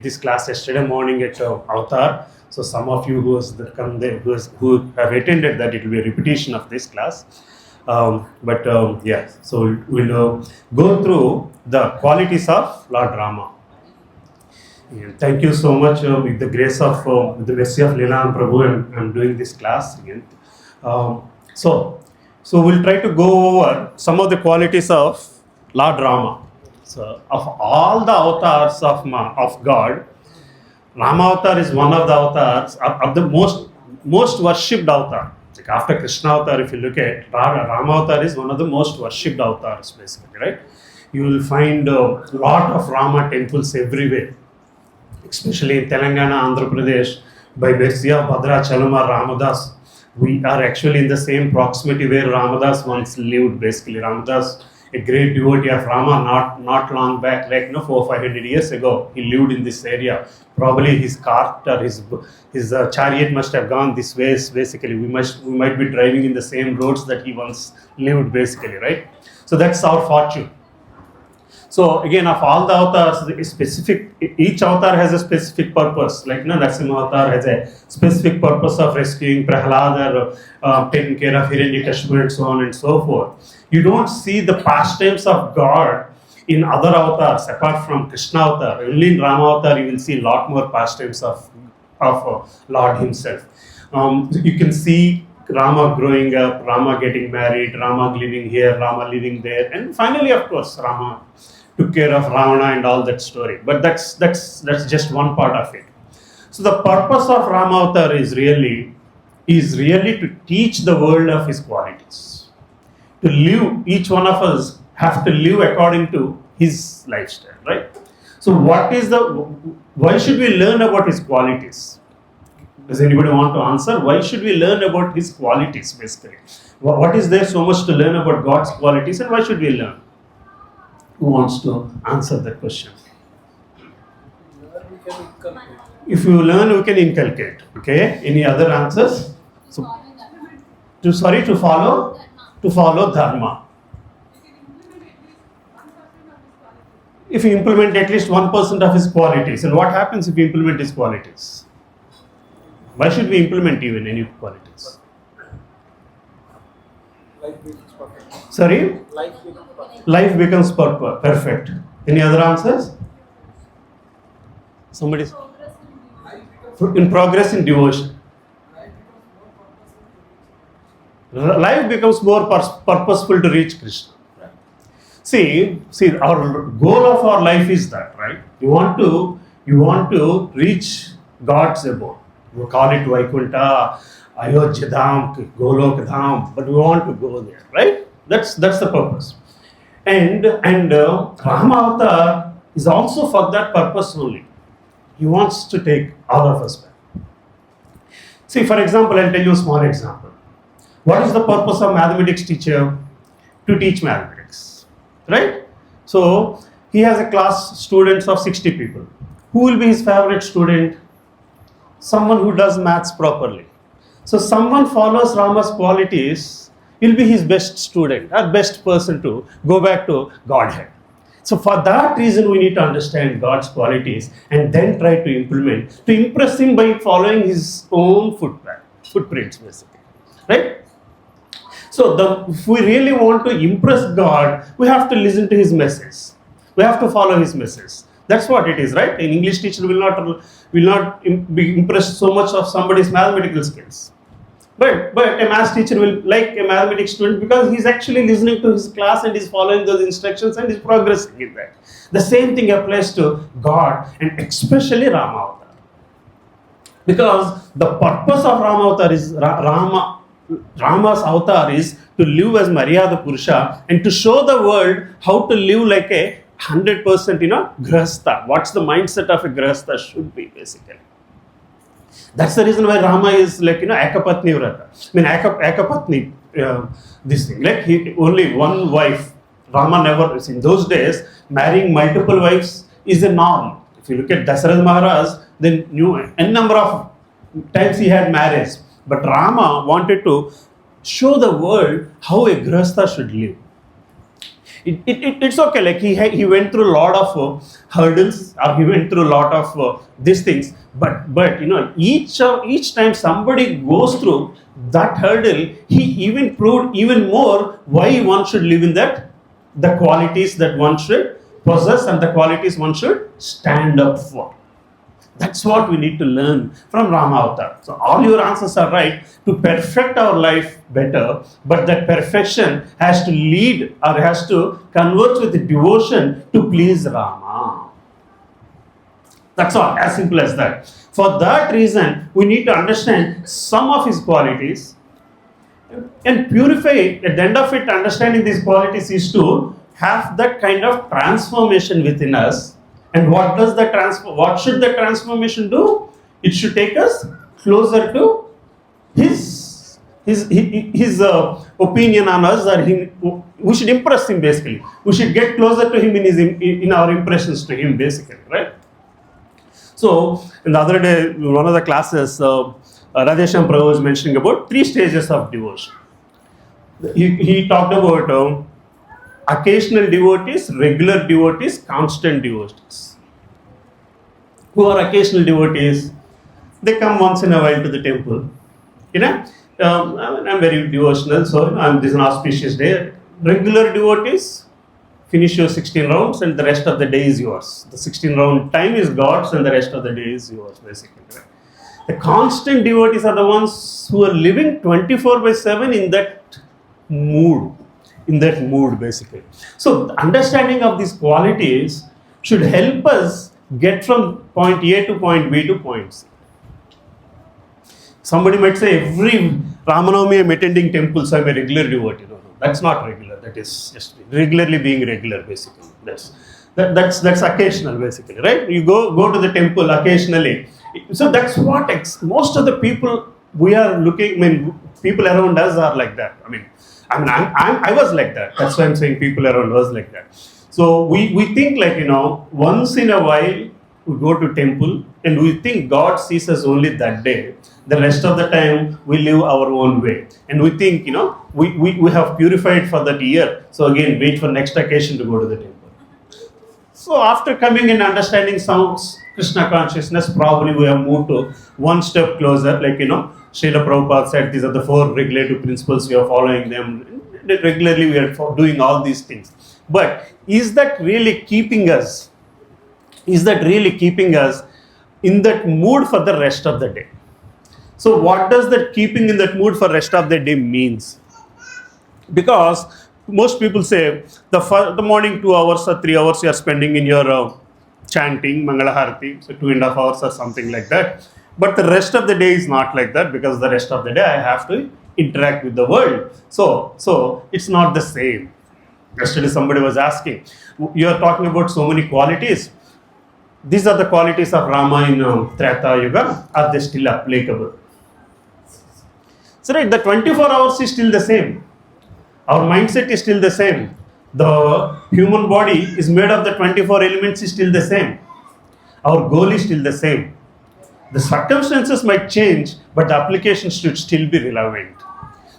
this class yesterday morning at Avatar. So some of you who has come there, who have attended that, it will be a repetition of this class. So we'll go through the qualities of Lord Rama. And thank you so much. With the grace of, with the mercy of Leela and Prabhu, I'm doing this class again. So we'll try to go over some of the qualities of Lord Rama. So of all the avatars of God, Rama avatar is one of the avatars of the most worshipped avatar. Like after Krishna avatar, if you look at Rama avatar is one of the most worshipped avatars, basically, right? You will find a lot of Rama temples everywhere, especially in Telangana, Andhra Pradesh, by mercy of Bhadrachalam or Ramadas. We are actually in the same proximity where Ramadas once lived, basically. Ramadas, a great devotee of Rama, not long back, like 400-500 years ago, he lived in this area. Probably his cart or his chariot must have gone this way. Basically, we might be driving in the same roads that he once lived, basically, right? So that's our fortune. So again, of all the avatars, each avatar has a specific purpose. Like Narasimha avatar has a specific purpose of rescuing Prahlad or taking care of Hiranyakashipu and so on and so forth. You don't see the pastimes of God in other avatars apart from Krishna avatar. Only in Rama avatar you will see a lot more pastimes of Lord himself. You can see Rama growing up, Rama getting married, Rama living here, Rama living there, and finally, of course, Rama took care of Ravana and all that story. But that's just one part of it. So the purpose of Rama avatar is really to teach the world of his qualities. To live, each one of us have to live according to his lifestyle, right? So why should we learn about his qualities? Does anybody want to answer? Why should we learn about his qualities, basically? What is there so much to learn about God's qualities, and why should we learn? Who wants to answer that question? If you learn, we can inculcate. Okay. Any other answers? To follow dharma. If you implement at least 1% of his qualities, and what happens if you implement his qualities? Why should we implement even any qualities? Sorry? Life becomes perfect. Any other answers? Somebody? In progress in devotion. Life becomes more purposeful to reach Krishna. See, our goal of our life is that, right? You want to reach God's abode. We call it Vaikuntha, Ayodhya Dham, Golok Dham, but we want to go there, right? That's the purpose. And Rama avatar is also for that purpose only. He wants to take all of us back. See, for example, I'll tell you a small example. What is the purpose of mathematics teacher? To teach mathematics, right? So he has a class students of 60 people. Who will be his favorite student? Someone who does maths properly. So someone follows Rama's qualities will be his best student or best person to go back to Godhead. So for that reason, we need to understand God's qualities and then try to impress him by following his own footprints, basically, right? So if we really want to impress God, we have to listen to his message. We have to follow his message. That's what it is, right? An English teacher will not be impressed so much of somebody's mathematical skills. But a math teacher will like a mathematics student because he's actually listening to his class and is following those instructions and is progressing in that. The same thing applies to God and especially Rama avatar. Because the purpose of Rama avatar is Rama's avatar is to live as Maryada Purusha and to show the world how to live like a 100% grahastha. What's the mindset of a grahastha should be, basically. That's the reason why Rama is like Akapatni Vrata. Akapatni, this thing. Like only one wife. Rama never, in those days, marrying multiple wives is a norm. If you look at Dasarath Maharaj, then n number of times he had marriage. But Rama wanted to show the world how a grahastha should live. It's okay. Like he went through a lot of hurdles, or he went through a lot of these things. But each time somebody goes through that hurdle, he even proved even more why one should live in that, the qualities that one should possess and the qualities one should stand up for. That's what we need to learn from Rama Avatar. So all your answers are right, to perfect our life better, but that perfection has to lead or has to converge with devotion to please Rama. That's all, as simple as that. For that reason, we need to understand some of his qualities and purify it. At the end of it, understanding these qualities is to have that kind of transformation within us. And what does the what should the transformation do? It should take us closer to his opinion on us, or we should impress him basically. We should get closer to him in our impressions to him basically, right? So in the other day, one of the classes, Radhesham Prabhu was mentioning about 3 stages of devotion. He talked about occasional devotees, regular devotees, constant devotees. Who are occasional devotees? They come once in a while to the temple. I'm very devotional, so this is an auspicious day. Regular devotees, finish your 16 rounds and the rest of the day is yours. The 16 round time is God's and the rest of the day is yours, basically. Right? The constant devotees are the ones who are living 24/7 in that mood. Basically. So the understanding of these qualities should help us get from point A to point B to point C. Somebody might say, every Rama Navami I'm attending temple, so I'm a regular devotee. No, that's not regular. That is just regularly being regular, basically. That's occasional, basically, right? You go to the temple occasionally. So that's what most of the people we are looking. People around us are like that. I was like that. That's why I'm saying people around us like that. So we think like, once in a while we go to temple and we think God sees us only that day. The rest of the time we live our own way. And we think, we have purified for that year. So again, wait for next occasion to go to the temple. So after coming and understanding some Krishna consciousness, probably we have moved to one step closer. Like, Srila Prabhupada said, these are the 4 regulative principles, we are following them. Regularly we are doing all these things. But is that really keeping us in that mood for the rest of the day? So what does that keeping in that mood for rest of the day means? Because most people say the morning 2 hours or 3 hours you are spending in your chanting, Mangala Harati, so 2.5 hours or something like that. But the rest of the day is not like that, because the rest of the day I have to interact with the world. So it's not the same. Yesterday somebody was asking, you are talking about so many qualities. These are the qualities of Rama in Treta Yuga. Are they still applicable? So right, the 24 hours is still the same. Our mindset is still the same. The human body is made of the 24 elements is still the same. Our goal is still the same. The circumstances might change, but the applications should still be relevant.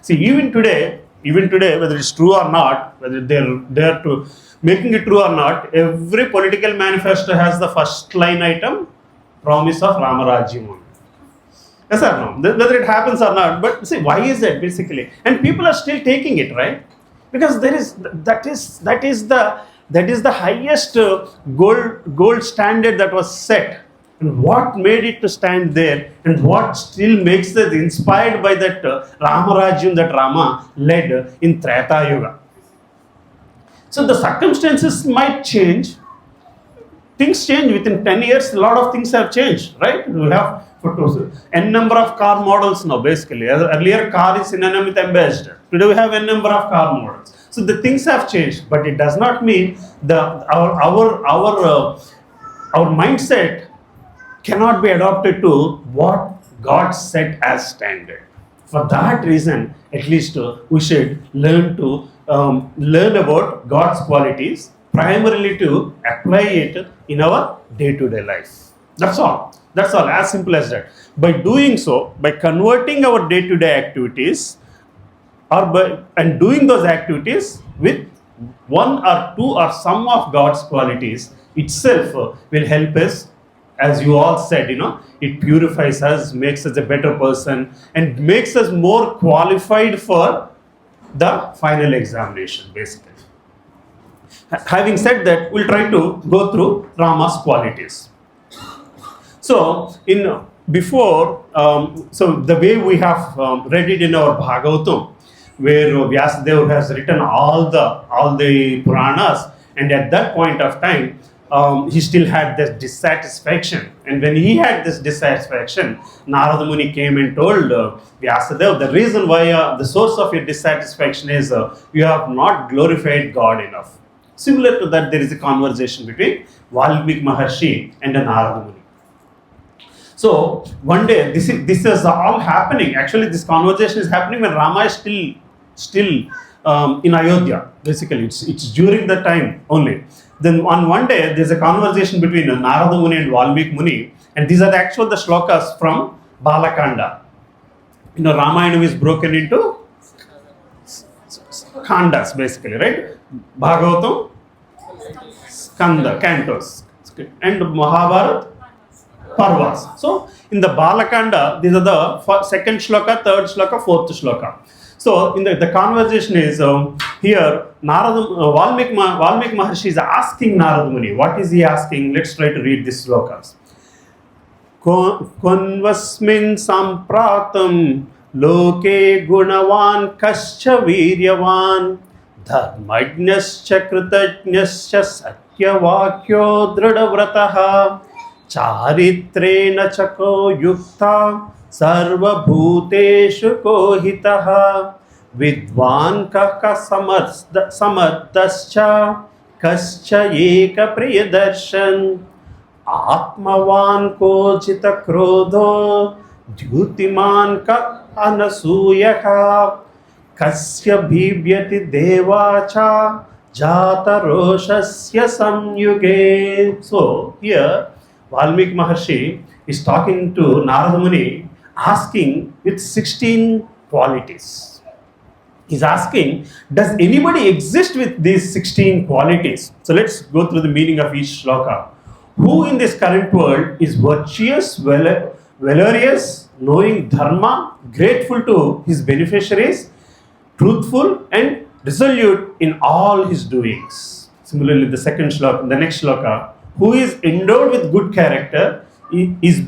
See, even today, whether it's true or not, whether they're to making it true or not, every political manifesto has the first line item, promise of Ramarajyam. Yes or no? Whether it happens or not, but see, why is that basically? And people are still taking it, right? Because that is the highest gold standard that was set. And what made it to stand there, and what still makes it inspired by that Ramarajyam that Rama led in Treta Yuga. So the circumstances might change. Things change within 10 years. A lot of things have changed, right? We have n number of car models now, basically. Earlier, car is synonym with ambassador. Today we have n number of car models. So the things have changed, but it does not mean our mindset cannot be adopted to what God set as standard. For that reason, at least we should learn about God's qualities, primarily to apply it in our day-to-day life. That's all. As simple as that. By doing so, by converting our day-to-day activities, and doing those activities with one or two or some of God's qualities itself will help us. As you all said, it purifies us, makes us a better person, and makes us more qualified for the final examination, basically. Having said that, we'll try to go through Rama's qualities. So, so the way we have read it in our Bhagavatam, where Vyasadeva has written all the Puranas, and at that point of time, he still had this dissatisfaction. And when he had this dissatisfaction, Narada Muni came and told Vyasadeva, the reason why the source of your dissatisfaction is you have not glorified God enough. Similar to that, there is a conversation between Valmiki Maharshi and Narada Muni. So one day, this is all happening. Actually, this conversation is happening when Rama is still in Ayodhya. Basically, it's during the time only. Then on one day, there's a conversation between Narada Muni and Valmiki Muni, and these are the shlokas from Balakanda. Ramayana is broken into khandas, basically, right? Bhagavatam, skanda, cantos, and Mahabharata, parvas. So in the Balakanda, these are the second shloka, third shloka, fourth shloka. So in the conversation is here, Valmiki Maharshi is asking Narada Muni. What is he asking? Let's try to read these slokas. Konvasmin sampratam loke gunavan kascha viryavan dharmajnascha kritajnascha satyavakyo dridhavrataha charitrena chako yukta sarva bhuteshu kohitaha vidvan kaka samartascha kascha eka priyadarshan atmavan ko chita krodho dhyutiman ka anasuyaha kasya bhivyati devacha jata roshasya samyuge. So here Valmiki Maharshi is talking to Narada Muni, asking with 16 qualities. He's asking, does anybody exist with these 16 qualities? So let's go through the meaning of each shloka. Who in this current world is virtuous, valorous, knowing dharma, grateful to his beneficiaries, truthful and resolute in all his doings? Similarly, the next shloka, who is endowed with good character, is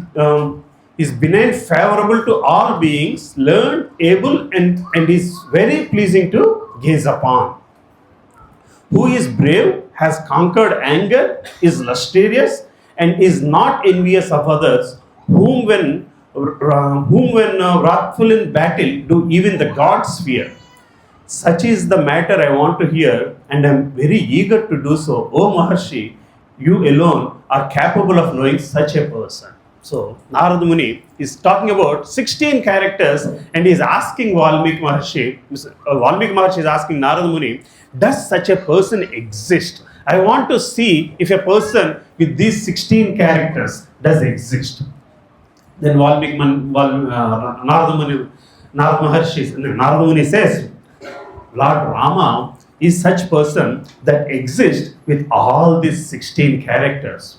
benign, favorable to all beings, learned, able, and is very pleasing to gaze upon. Who is brave, has conquered anger, is lusterious, and is not envious of others, whom when wrathful in battle do even the gods fear. Such is the matter I want to hear, and I am very eager to do so. O Maharshi, you alone are capable of knowing such a person. So Narada Muni is talking about 16 characters, and he is asking Valmiki Maharshi. Valmiki Maharshi is asking Narada Muni, does such a person exist? I want to see if a person with these 16 characters does exist. Then Narada Muni says, Lord Rama is such person that exists with all these 16 characters.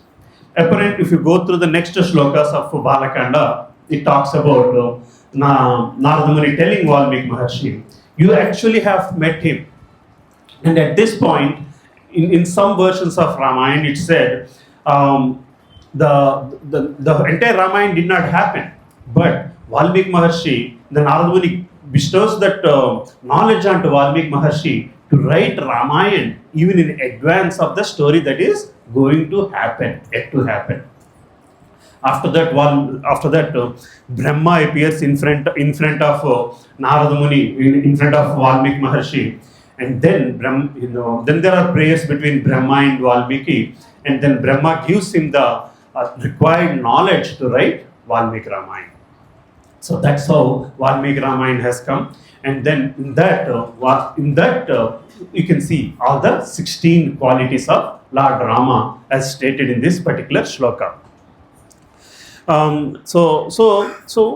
Apparently, if you go through the next shlokas of Balakanda, it talks about Narada Muni telling Valmiki Maharshi, you actually have met him. And at this point, in some versions of Ramayana, it said the entire Ramayana did not happen. But Valmiki Maharshi, the Narada Muni bestows that knowledge onto Valmiki Maharshi to write Ramayana even in advance of the story that is going to happen, yet to happen. After that, Brahma appears in front of Narada Muni, in front of Valmiki Maharshi, and then then there are prayers between Brahma and Valmiki, and then Brahma gives him the required knowledge to write Valmiki Ramayana. So that's how Valmiki Ramayana has come, and then in that you can see all the 16 qualities of Lord Rama as stated in this particular shloka. So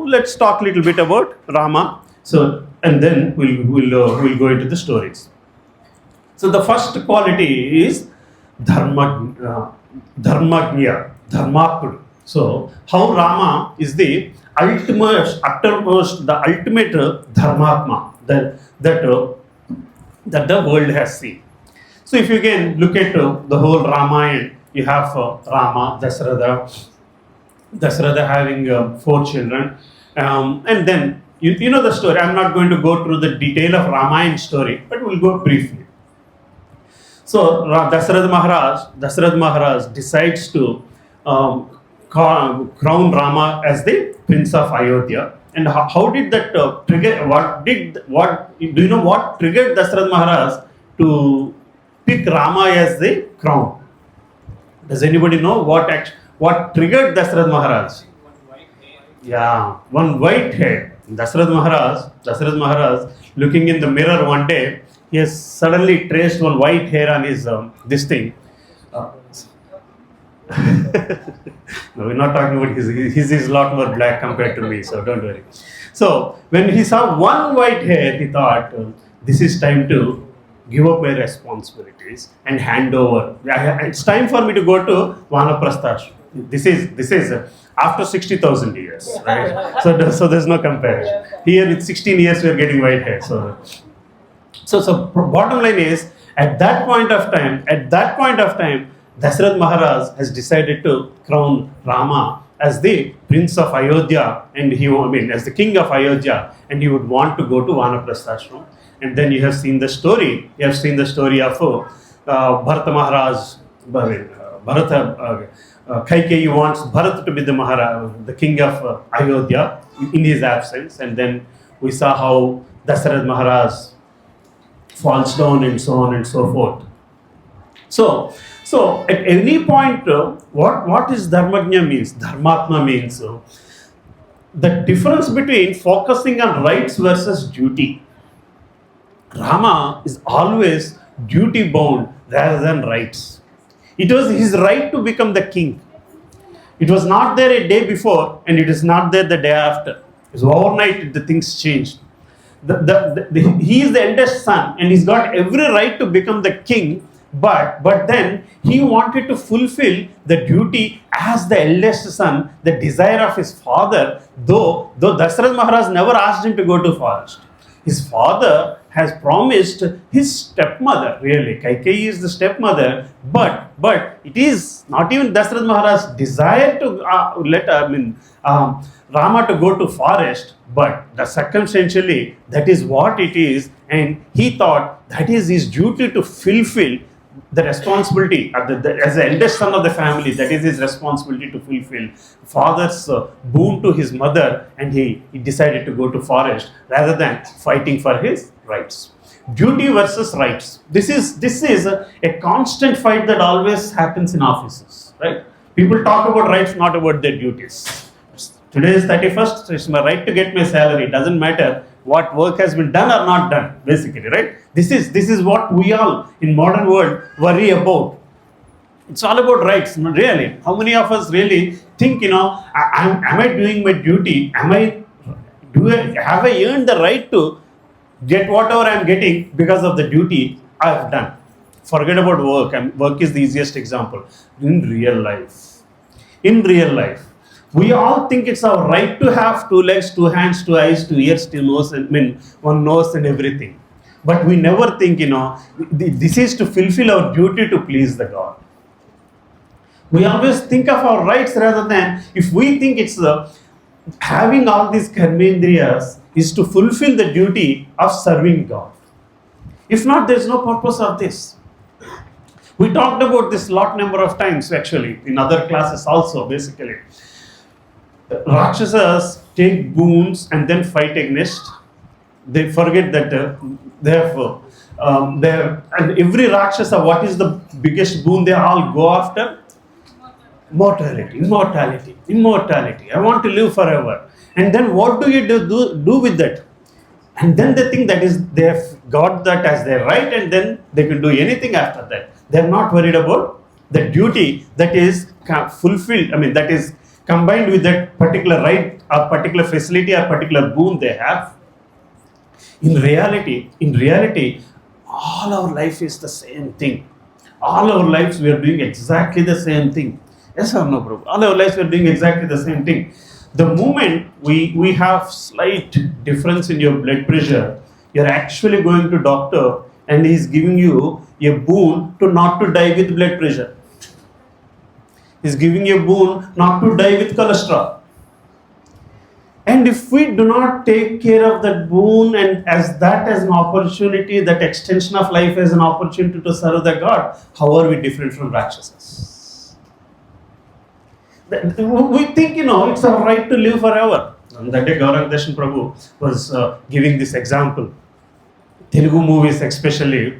let's talk a little bit about Rama. So and then we'll go into the stories. So the first quality is dharmagya, dharmakudu. So how Rama is the uttermost, the ultimate dharmatma that the world has seen. So if you can look at the whole Ramayana, you have Rama, Dasratha having 4 children, and then you know the story. I'm not going to go through the detail of Ramayana story, but we'll go briefly. So Dasarath Maharaj decides to crown Rama as the Prince of Ayodhya. And how did that trigger? What do you know? What triggered Dasarath Maharaj to pick Rama as the crown? Does anybody know what triggered Dasarath Maharaj? Yeah, one white hair. Dasarath Maharaj, looking in the mirror one day, he has suddenly traced one white hair on his this thing. No, we're not talking about his is a lot more black compared to me, so don't worry. So when he saw one white hair, he thought, this is time to give up my responsibilities and hand over. It's time for me to go to Vanaprastha. This is after 60,000 years, right? So there's no comparison. Here with 16 years we are getting white hair. So bottom line is, at that point of time, Dasarath Maharaj has decided to crown Rama as the Prince of Ayodhya, and as the King of Ayodhya, and he would want to go to Vanaprastha. And then you have seen the story. You have seen the story of Bharata Maharaj. Kaikeyi wants Bharat to be the king of Ayodhya in his absence, and then we saw how Dasarath Maharaj falls down and so on and so forth. So at any point, what is Dharmagya means? Dharmatma means the difference between focusing on rights versus duty. Rama is always duty bound rather than rights. It was his right to become the king. It was not there a day before, and it is not there the day after. It's overnight the things changed. He is the eldest son, and he's got every right to become the king. But then he wanted to fulfill the duty as the eldest son, the desire of his father. Though Dasarath Maharaj never asked him to go to forest. His father has promised his stepmother, really. Kaikeyi is the stepmother, but it is not even Dasarath Maharaj's desire to Rama to go to forest, but circumstantially that is what it is, and he thought that is his duty to fulfill the responsibility as the eldest son of the family. That is his responsibility to fulfill father's boon to his mother, and he decided to go to forest rather than fighting for his rights. Duty versus rights. This is a constant fight that always happens in offices, right? People talk about rights, not about their duties. Today is 31st. It's my right to get my salary. It doesn't matter what work has been done or not done, basically, right? This is what we all in modern world worry about. It's all about rights, really. How many of us really think, am I doing my duty? Have I earned the right to get whatever I'm getting because of the duty I've done? Forget about work. Work is the easiest example. In real life, we all think it's our right to have 2 legs, 2 hands, 2 eyes, 2 ears, 2 nose, one nose and everything. But we never think, this is to fulfill our duty to please the God. We always think of our rights rather than, if we think it's having all these karmendriyas is to fulfill the duty of serving God. If not, there's no purpose of this. We talked about this lot number of times actually in other classes also, basically. Rakshasas take boons and then fight against. They forget that they have and every Rakshasa, what is the biggest boon they all go after? Immortality. I want to live forever. And then what do you do with that? And then they think that is they have got that as their right, and then they can do anything after that. They are not worried about the duty that is fulfilled. That is combined with that particular right or particular facility or particular boon they have. In reality, all our life is the same thing. All our lives we are doing exactly the same thing. Yes or no, Prabhu? All our lives we are doing exactly the same thing. The moment we have slight difference in your blood pressure, you're actually going to doctor and he's giving you a boon to not to die with blood pressure. He's giving you a boon not to die with cholesterol. And if we do not take care of that boon and as that as an opportunity, that extension of life as an opportunity to serve the God, how are we different from Rakshasas? We think, it's our right to live forever. And that day Gauranga Darshan Prabhu was giving this example. Telugu movies especially,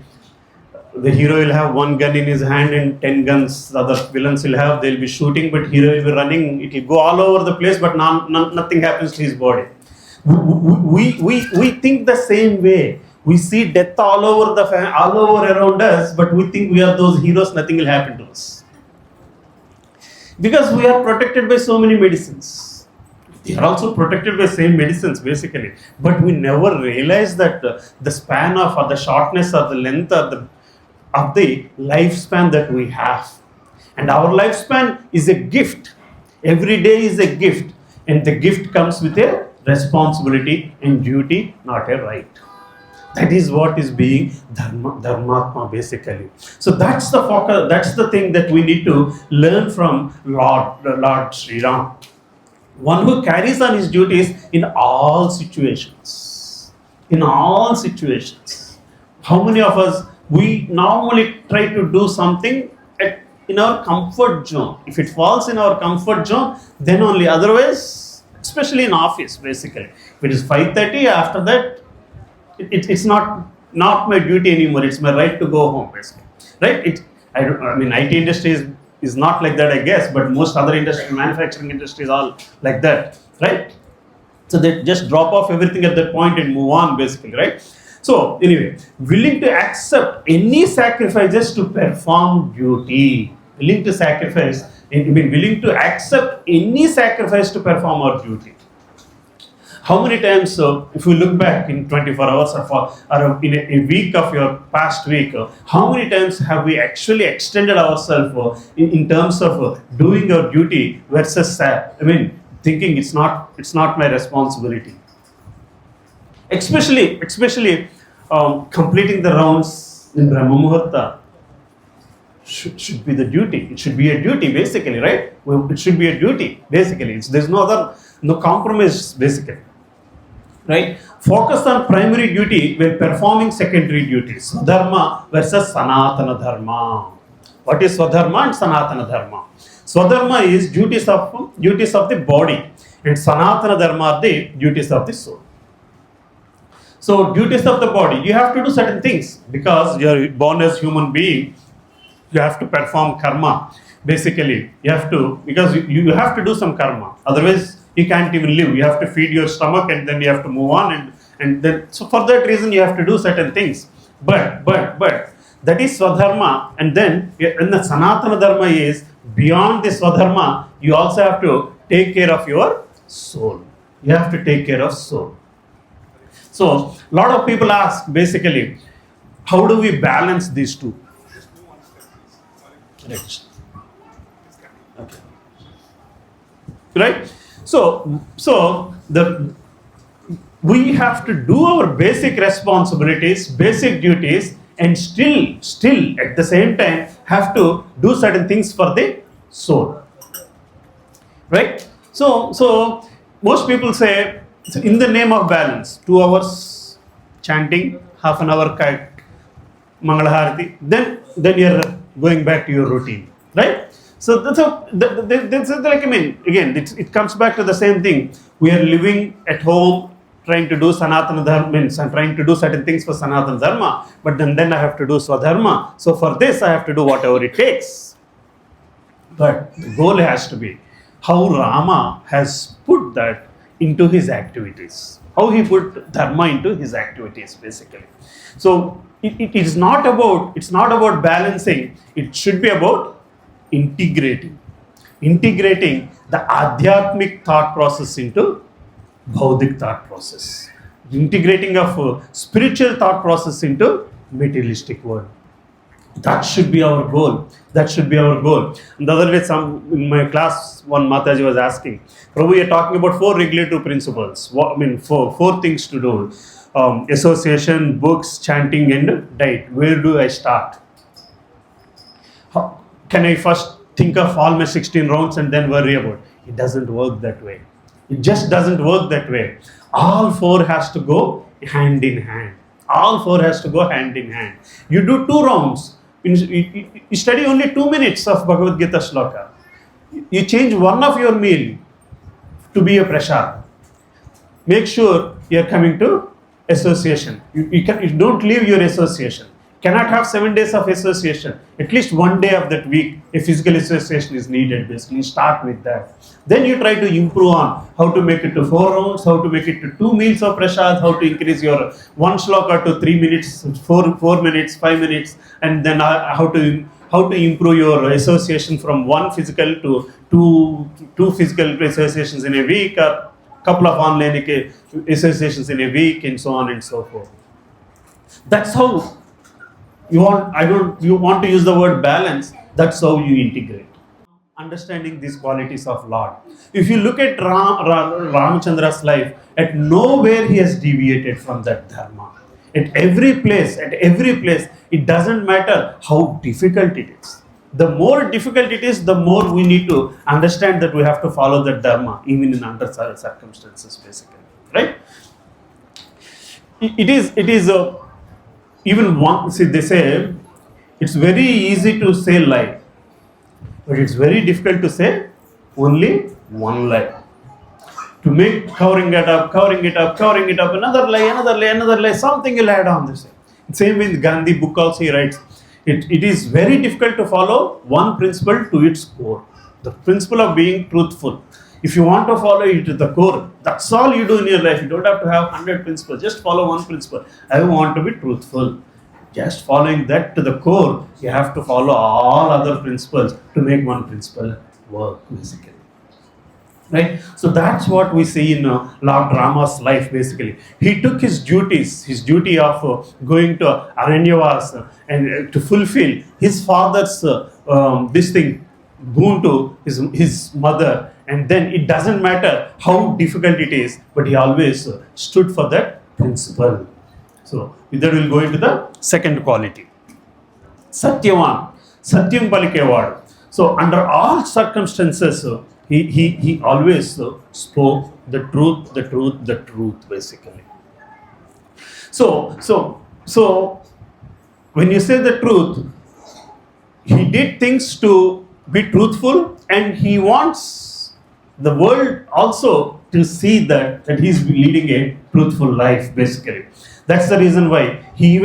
the hero will have one gun in his hand and 10 guns the other villains will have. They'll be shooting, but hero will be running. It will go all over the place, but nothing happens to his body. We think the same way. We see death all over around us, but we think we are those heroes. Nothing will happen to us because we are protected by so many medicines. They are also protected by same medicines basically, but we never realize that the span of or the shortness or the length of the lifespan that we have. And our lifespan is a gift. Every day is a gift. And the gift comes with a responsibility and duty, not a right. That is what is being Dharmatma basically. So that's the focus, that's the thing that we need to learn from Lord Sri Ram. One who carries on his duties in all situations. In all situations. How many of us, we normally try to do something in our comfort zone. If it falls in our comfort zone, then only. Otherwise, especially in office, basically. If it is 5:30, after that, it's not my duty anymore. It's my right to go home, basically. Right? IT industry is not like that, I guess, but most other industries, manufacturing industries, all like that, right? So they just drop off everything at that point and move on, basically, right? So anyway, willing to accept any sacrifices to perform duty. Willing to accept any sacrifice to perform our duty. How many times, if you look back in 24 hours or in a week of your past week, how many times have we actually extended ourselves in terms of doing our duty versus, thinking it's not my responsibility. Especially completing the rounds in Brahma Muhurta should be the duty. It should be a duty, basically, right? It should be a duty, basically. There's no compromise, basically, right? Focus on primary duty when performing secondary duties. Swadharma versus Sanatana Dharma. What is Swadharma and Sanatana Dharma? Swadharma is duties of the body, and Sanatana Dharma are the duties of the soul. So duties of the body, you have to do certain things because you are born as human being. You have to perform karma. Basically, you have to, because you have to do some karma. Otherwise, you can't even live. You have to feed your stomach and then you have to move on. And then, so for that reason, you have to do certain things. But that is Swadharma. And then, and the Sanatana Dharma is beyond the Swadharma, you also have to take care of your soul. You have to take care of soul. So, a lot of people ask, basically, how do we balance these two? Right? So we have to do our basic responsibilities, basic duties, and still at the same time have to do certain things for the soul. Right? So most people say, in the name of balance, 2 hours chanting, half an hour Mangalaharati, then you're going back to your routine, right? So that's like, again, it comes back to the same thing. We are living at home, trying to do Sanatana Dharma, and trying to do certain things for Sanatana Dharma, but then I have to do Swadharma. So for this, I have to do whatever it takes. But the goal has to be how Rama has put that into his activities. How he put Dharma into his activities, basically. So it is not about balancing. It should be about integrating the Adhyatmic thought process into Baudik thought process. Integrating of spiritual thought process into materialistic world. That should be our goal. That should be our goal. And the other day, in my class, one Mataji was asking, Prabhu, you're talking about 4 regulative principles. Four things to do. Association, books, chanting, and diet. Where do I start? Can I first think of all my 16 rounds and then worry about it? It doesn't work that way. It just doesn't work that way. All 4 has to go hand in hand. All 4 has to go hand in hand. You do 2 rounds. You study only 2 minutes of Bhagavad Gita shloka. You change one of your meal to be a prasad. Make sure you are coming to association. You don't leave your association. Cannot have 7 days of association. At least 1 day of that week, a physical association is needed. Basically, start with that. Then you try to improve on how to make it to 4 rounds, how to make it to 2 meals of prasad, how to increase your 1 shloka to 3 minutes, 4 minutes, 5 minutes, and then how to improve your association from 1 physical to 2 physical associations in a week, or couple of online associations in a week, and so on and so forth. That's how you want to use the word balance. That's how you integrate. Understanding these qualities of Lord. If you look at Ramachandra's life, at nowhere he has deviated from that dharma. At every place, it doesn't matter how difficult it is. The more difficult it is, the more we need to understand that we have to follow that dharma, even in under circumstances, basically, right? It is even one. See, they say it's very easy to say lie, but it's very difficult to say only one lie. To make covering it up, another lie, something will add on this. Same with Gandhi book also he writes. It is very difficult to follow one principle to its core. The principle of being truthful. If you want to follow it to the core, that's all you do in your life. You don't have to have 100 principles. Just follow one principle. I want to be truthful. Just following that to the core, you have to follow all other principles to make one principle work, basically. Right? So that's what we see in Lord Rama's life, basically. He took his duty of going to Aranyavas and to fulfill his father's boon to his mother. And then it doesn't matter how difficult it is, but he always stood for that principle. So with that we'll go into the second quality. Satyavan, Satyam Palikevadu. So under all circumstances, he always spoke the truth, basically. So when you say the truth, he did things to be truthful, and he wants the world also to see that he's leading a truthful life, basically. That's the reason why he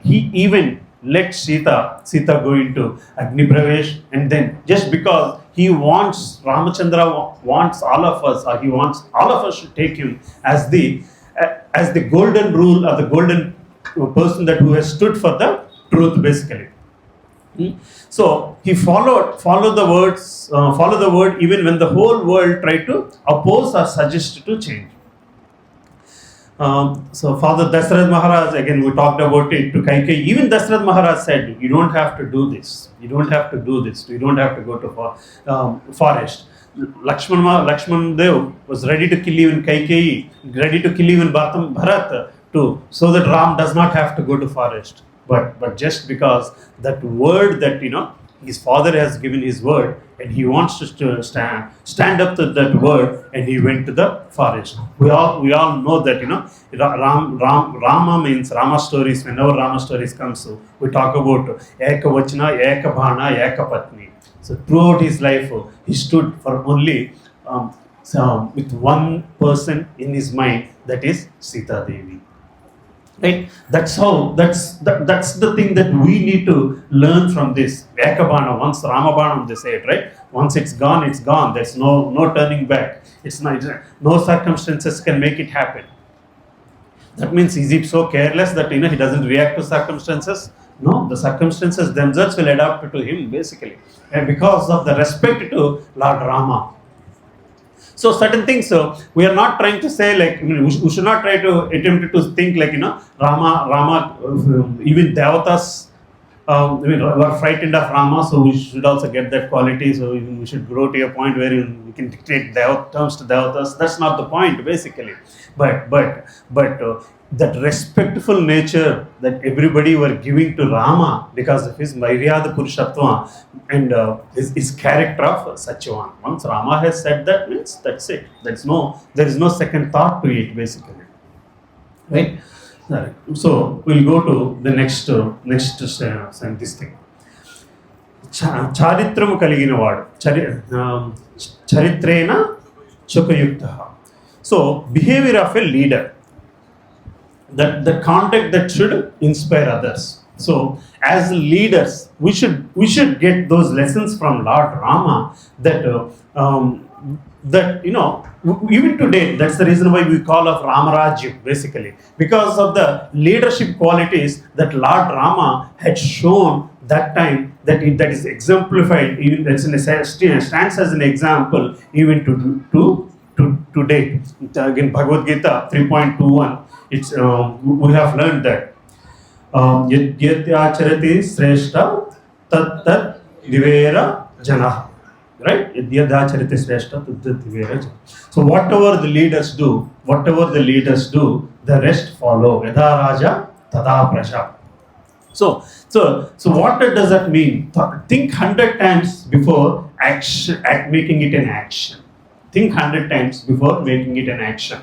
even let Sita go into Agni Pravesh, and then just because he wants, Ramachandra wants all of us, or he wants all of us to take him as the golden rule, or the golden person who has stood for the truth, basically. So he followed the word even when the whole world tried to oppose or suggest to change. So Father Dasarath Maharaj, again we talked about it to Kaikeyi. Even Dasarath Maharaj said, you don't have to do this. You don't have to do this. You don't have to go to forest. Lakshman Dev was ready to kill even Kaikeyi, ready to kill even Bharat, so that Ram does not have to go to forest. But just because that word that his father has given his word, and he wants to stand up to that word, and he went to the forest. We all know that Rama means Rama stories. Whenever Rama stories come, so we talk about Eka Vachana, Eka Bhana, Eka Patni. So throughout his life, he stood for only with one person in his mind, that is Sita Devi. Right? That's the thing that we need to learn from this. Ekabana, once Ramabanam, they say it, right? Once it's gone, it's gone. There's no turning back. It's not, no circumstances can make it happen. That means, is he so careless that he doesn't react to circumstances? No, the circumstances themselves will adapt to him, basically. And because of the respect to Lord Rama. So certain things, we are not trying to say like, we should not try to attempt to think like, Rama, even Devatas, were frightened of Rama, so we should also get that quality. So we should grow to a point where we can dictate terms to Devatas. That's not the point, basically. But that respectful nature that everybody were giving to Rama because of his Maryada Purushottam and his character of such one. Once Rama has said that, means that's it. There is no second thought to it, basically. Right? So we'll go to the next this thing. Charitramu kaligina vadu. Charitrena chukayuktaha. So behavior of a leader. That the conduct that should inspire others. So as leaders, we should get those lessons from Lord Rama that even today, that's the reason why we call of Ramarajya, basically, because of the leadership qualities that Lord Rama had shown that time, that is exemplified, even that's stands as an example even to date. Again, Bhagavad Gita 3.21. It's we have learned that yat acharati shrestha tat divera jana, right? Yat acharati shrestha tat divera jana. So whatever the leaders do, the rest follow. Yada raja tada prasha. So what does that mean? Think 100 times before making it an action. Think 100 times before making it an action.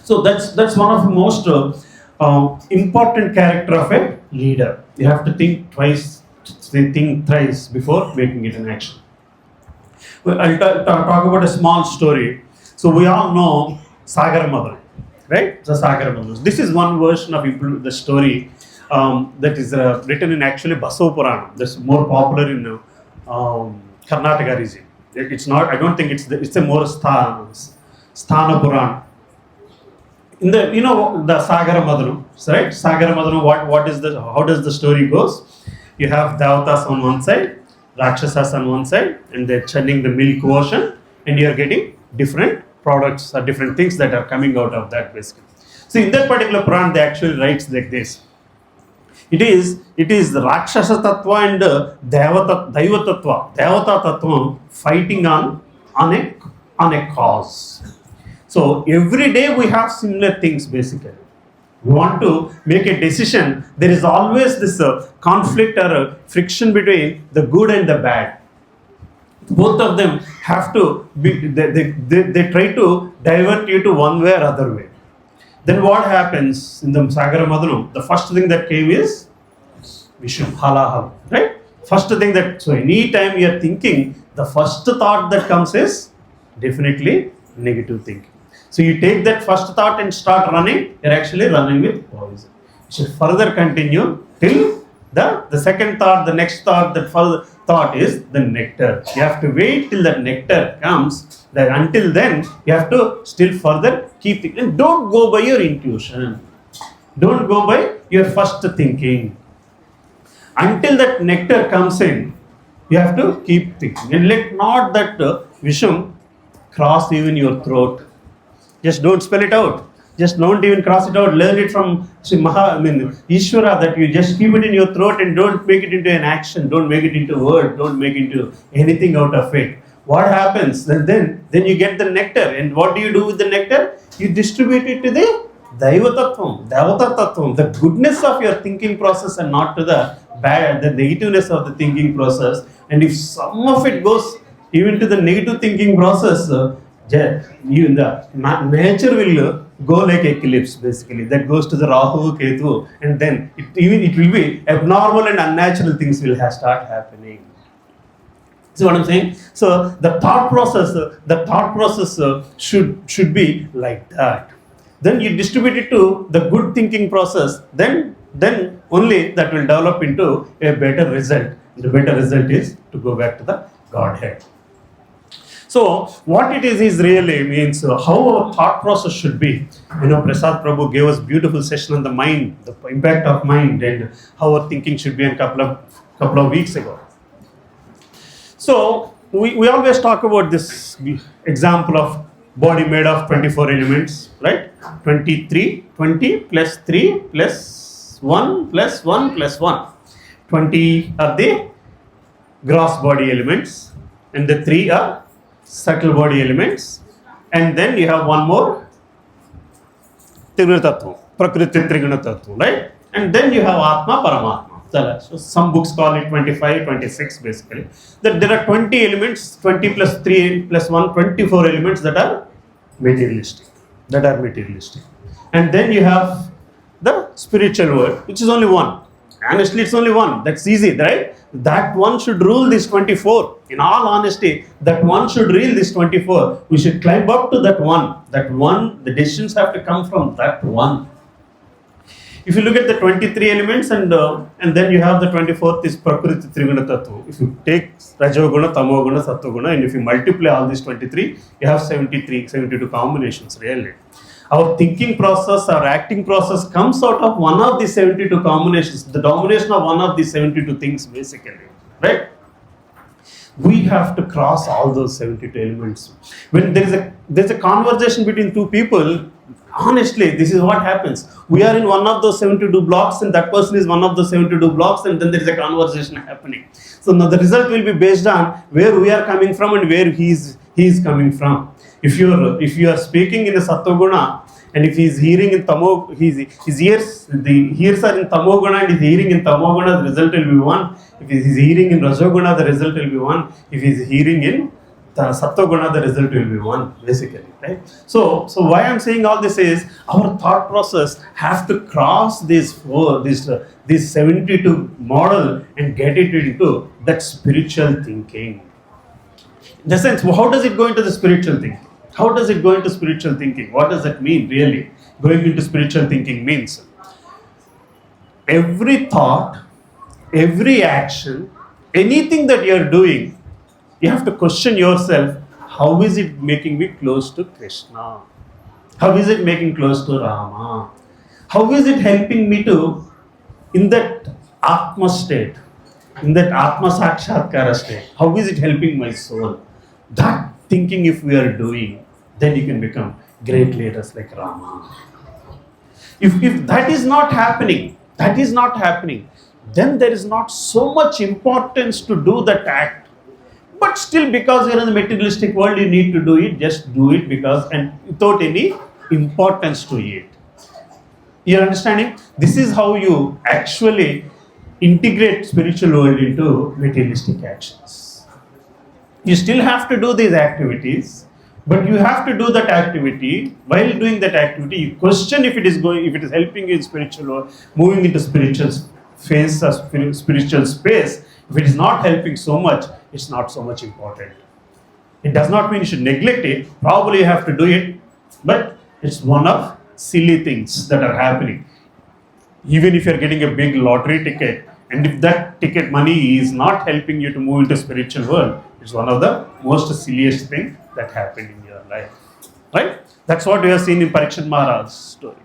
So that's one of the most important character of a leader. You have to think twice, think thrice before making it an action. Well, I'll talk about a small story. So we all know Sagar Mother, right? The Sagar Mother. This is one version of the story that is written in actually Baso Purana. That's more popular in Karnataka region. It's not. I don't think it's a more Sthana Purana. In the the Sagara Madhanu, right? Sagara Madhanu, how does the story goes? You have Devatas on one side, Rakshasas on one side, and they're churning the milk ocean, and you're getting different products or different things that are coming out of that, basically. So in that particular Puran, they actually writes like this. It is the Rakshasa Tattva and Daiva Tattva, Devata Tattva fighting on a cause. So every day we have similar things, basically. We want to make a decision. There is always this conflict or friction between the good and the bad. Both of them have to be, they try to divert you to one way or other way. Then what happens in the Sagara Madhanu? The first thing that came is Vishnu Halahal, right? First thing so any time you are thinking, the first thought that comes is definitely negative thinking. So you take that first thought and start running, you're actually running with poison. You should further continue till the second thought, the next thought, that further thought is the nectar. You have to wait till that nectar comes. Until then, you have to still further keep it. And don't go by your intuition. Don't go by your first thinking. Until that nectar comes in, you have to keep thinking. And let not that Visham cross even your throat. Just don't spell it out. Just don't even cross it out. Learn it from Ishvara, that you just keep it in your throat and don't make it into an action. Don't make it into a word. Don't make it into anything out of it. What happens? Then you get the nectar. And what do you do with the nectar? You distribute it to the Daiva Tattvam, Devata Tattvam, the goodness of your thinking process and not to the bad, the negativeness of the thinking process. And if some of it goes even to the negative thinking process, the nature will go like eclipse, basically. That goes to the Rahu, Ketu, and then it will be abnormal and unnatural things will start happening. See what I'm saying? So the thought process should be like that. Then you distribute it to the good thinking process. Then only that will develop into a better result. The better result is to go back to the Godhead. So what it is really means how our thought process should be. Prasad Prabhu gave us beautiful session on the mind, the impact of mind, and how our thinking should be a couple of weeks ago. So we always talk about this example of body made of 24 elements, right? 23, 20 plus 3 plus 1 plus 1 plus 1. 20 are the gross body elements, and the 3 are subtle body elements, and then you have one more Triguna Tattva, Prakriti Triguna Tattva, right? And then you have Atma, Paramatma. So some books call it 25, 26 basically. That there are 20 elements, 20 plus 3 plus 1, 24 elements that are materialistic. And then you have the spiritual world, which is only one. Honestly, it's only one. That's easy, right? That one should rule this 24. In all honesty, that one should rule this 24. We should climb up to that one. That one, the decisions have to come from that one. If you look at the 23 elements and then you have the 24th is Prakriti Triguna Tattva. If you take Rajoguna, Tamoguna, Sattoguna, and if you multiply all these 23, you have 72 combinations really. Our thinking process, our acting process comes out of one of these 72 combinations, the domination of one of these 72 things basically, right? We have to cross all those 72 elements. When there's a conversation between two people, honestly, this is what happens. We are in one of those 72 blocks and that person is one of those 72 blocks, and then there is a conversation happening. So now the result will be based on where we are coming from and where he is coming from. If you are speaking in a Sattoguna, and if he is hearing in Tamo, his ears are in Tamoguna and he is hearing in Tamoguna, the result will be 1. If he is hearing in Rajoguna, the result will be 1. If he is hearing in the Sattoguna, the result will be 1, basically, right? So why I'm saying all this is, our thought process has to cross this 72 model and get it into that spiritual thinking. In the sense, how does it go into the spiritual thinking? How does it go into spiritual thinking? What does that mean really? Going into spiritual thinking means every thought, every action, anything that you are doing, you have to question yourself, how is it making me close to Krishna? How is it making close to Rama? How is it helping me to, in that Atma state, in that Atma Sakshatkara state, how is it helping my soul? That thinking if we are doing, then you can become great leaders like Rama. If that is not happening, then there is not so much importance to do that act. But still, because you're in the materialistic world, you need to do it, just do it because, and without any importance to it. You're understanding? This is how you actually integrate spiritual world into materialistic actions. You still have to do these activities, but you have to do that activity. While doing that activity, you question if it is helping you in spiritual world, moving into spiritual phase or spiritual space. If it is not helping so much, it's not so much important. It does not mean you should neglect it. Probably you have to do it, but it's one of silly things that are happening. Even if you're getting a big lottery ticket, and if that ticket money is not helping you to move into spiritual world, it's one of the most silliest things that happened in your life. Right? That's what we have seen in Parikshit Maharaj's story.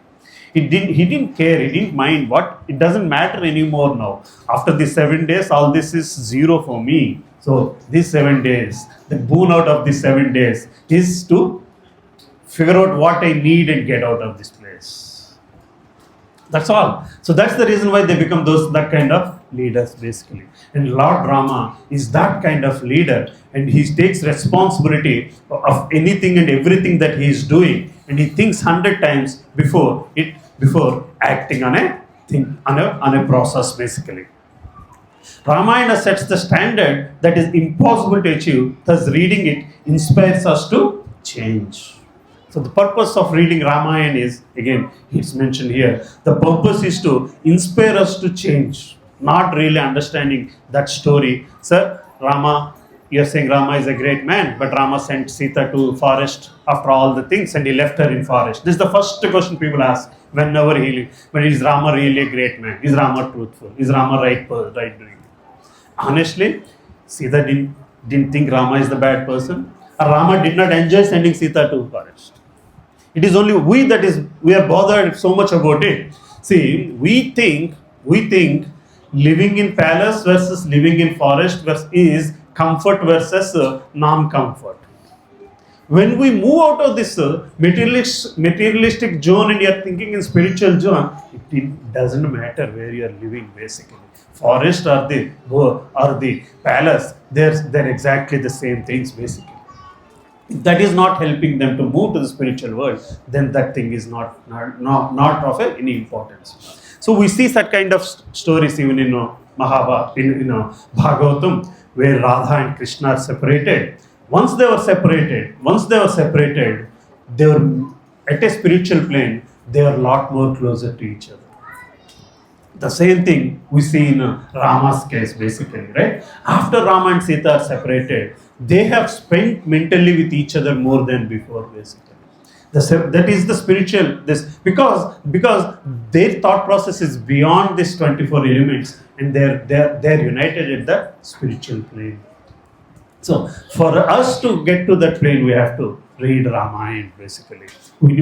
He didn't care, he didn't mind what, it doesn't matter anymore now. After these 7 days, all this is zero for me. So these 7 days, the boon out of these 7 days is to figure out what I need and get out of this place. That's all. So that's the reason why they become that kind of leaders basically. And Lord Rama is that kind of leader, and he takes responsibility of anything and everything that he is doing, and he thinks 100 times before acting on a process basically. Ramayana sets the standard that is impossible to achieve, thus reading it inspires us to change. So the purpose of reading Ramayana is, again, it's mentioned here, the purpose is to inspire us to change, not really understanding that story. Sir, Rama, you're saying Rama is a great man, but Rama sent Sita to forest after all the things and he left her in forest. This is the first question people ask whenever when is Rama really a great man? Is Rama truthful? Is Rama right doing? Honestly, Sita didn't think Rama is the bad person. Rama did not enjoy sending Sita to forest. It is only we are bothered so much about it. See, we think living in palace versus living in forest is comfort versus non-comfort. When we move out of this materialistic zone and you are thinking in spiritual zone, it doesn't matter where you are living basically. Forest or the palace, they're exactly the same things basically. If that is not helping them to move to the spiritual world, then that thing is not of any importance. So we see that kind of stories even in Mahabharata, in Bhagavatam, where Radha and Krishna are separated. Once they were separated, they were at a spiritual plane, they are a lot more closer to each other. The same thing we see in Rama's case basically, right? After Rama and Sita are separated, they have spent mentally with each other more than before basically. That is the spiritual, because their thought process is beyond these 24 elements and they're united at the spiritual plane. So for us to get to that plane, we have to read Ramayana basically.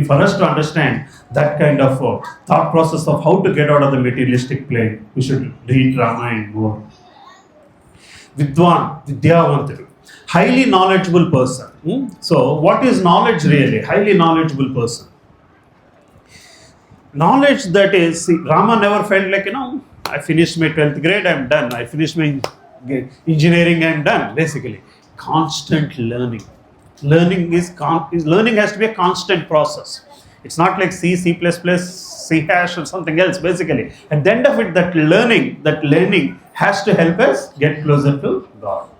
For us to understand that kind of thought process of how to get out of the materialistic plane, we should read Ramayana more. Vidyavantaru, highly knowledgeable person. So what is knowledge really? Highly knowledgeable person. Knowledge that is, Rama never felt like, I finished my 12th grade, I'm done. I finished my engineering, I'm done. Basically, constant learning. Learning has to be a constant process. It's not like C++, C hash or something else basically. At the end of it, that learning has to help us get closer to God.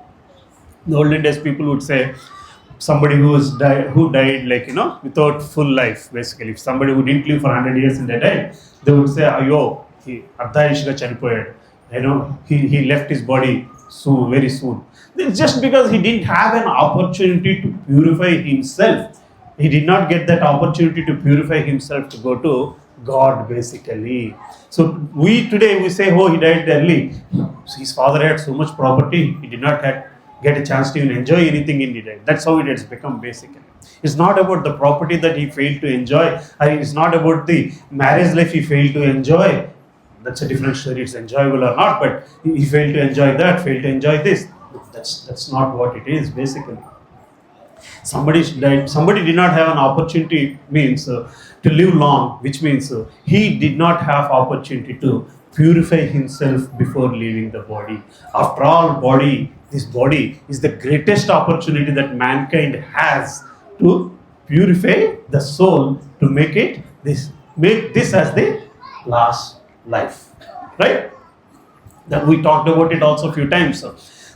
In the olden days, people would say, somebody who died without full life basically. If somebody who didn't live for 100 years and they died, they would say, ayo, he ardhayishga chanipoyadu. He left his body soon, very soon. It's just because he didn't have an opportunity to purify himself. He did not get that opportunity to purify himself to go to God basically. So today we say, he died early. His father had so much property, he did not get a chance to even enjoy anything in the day. That's how it has become basically. It's not about the property that he failed to enjoy. It's not about the marriage life he failed to enjoy. That's a different story. It's enjoyable or not, but he failed to enjoy that, failed to enjoy this. That's not what it is basically. Somebody died. Somebody did not have an opportunity means to live long, which means he did not have opportunity to purify himself before leaving the body. After all, this body is the greatest opportunity that mankind has to purify the soul, to make this as the last life, right? That we talked about it also a few times.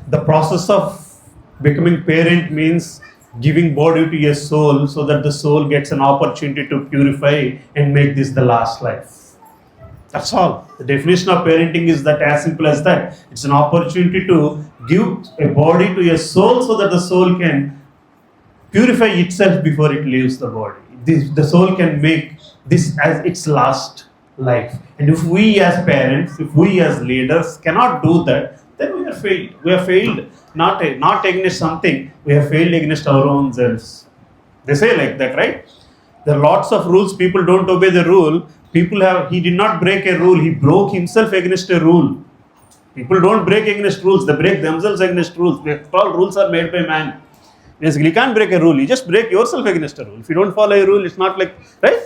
The process of becoming parent means giving body to your soul so that the soul gets an opportunity to purify and make this the last life. That's all. The definition of parenting is that as simple as that. It's an opportunity to give a body to your soul so that the soul can purify itself before it leaves the body. The soul can make this as its last life. And if we as parents, if we as leaders cannot do that, then we are failed. We are failed not against something, we have failed against our own selves. They say like that, right? There are lots of rules, people don't obey the rule. He did not break a rule, he broke himself against a rule. People don't break against rules, they break themselves against rules. All rules are made by man. Basically, you can't break a rule, you just break yourself against a rule. If you don't follow a rule, it's not like, right?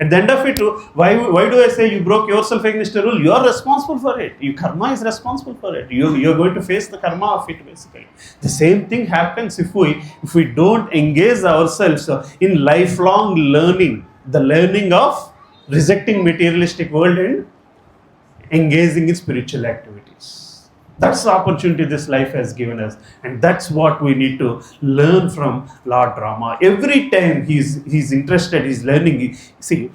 At the end of it, why do I say you broke yourself against a rule? You are responsible for it. Your karma is responsible for it. You're going to face the karma of it, basically. The same thing happens if we don't engage ourselves in lifelong learning, the learning of rejecting materialistic world and engaging in spiritual activities. That's the opportunity this life has given us, and that's what we need to learn from Lord Rama. Every time he's interested, he's learning. See,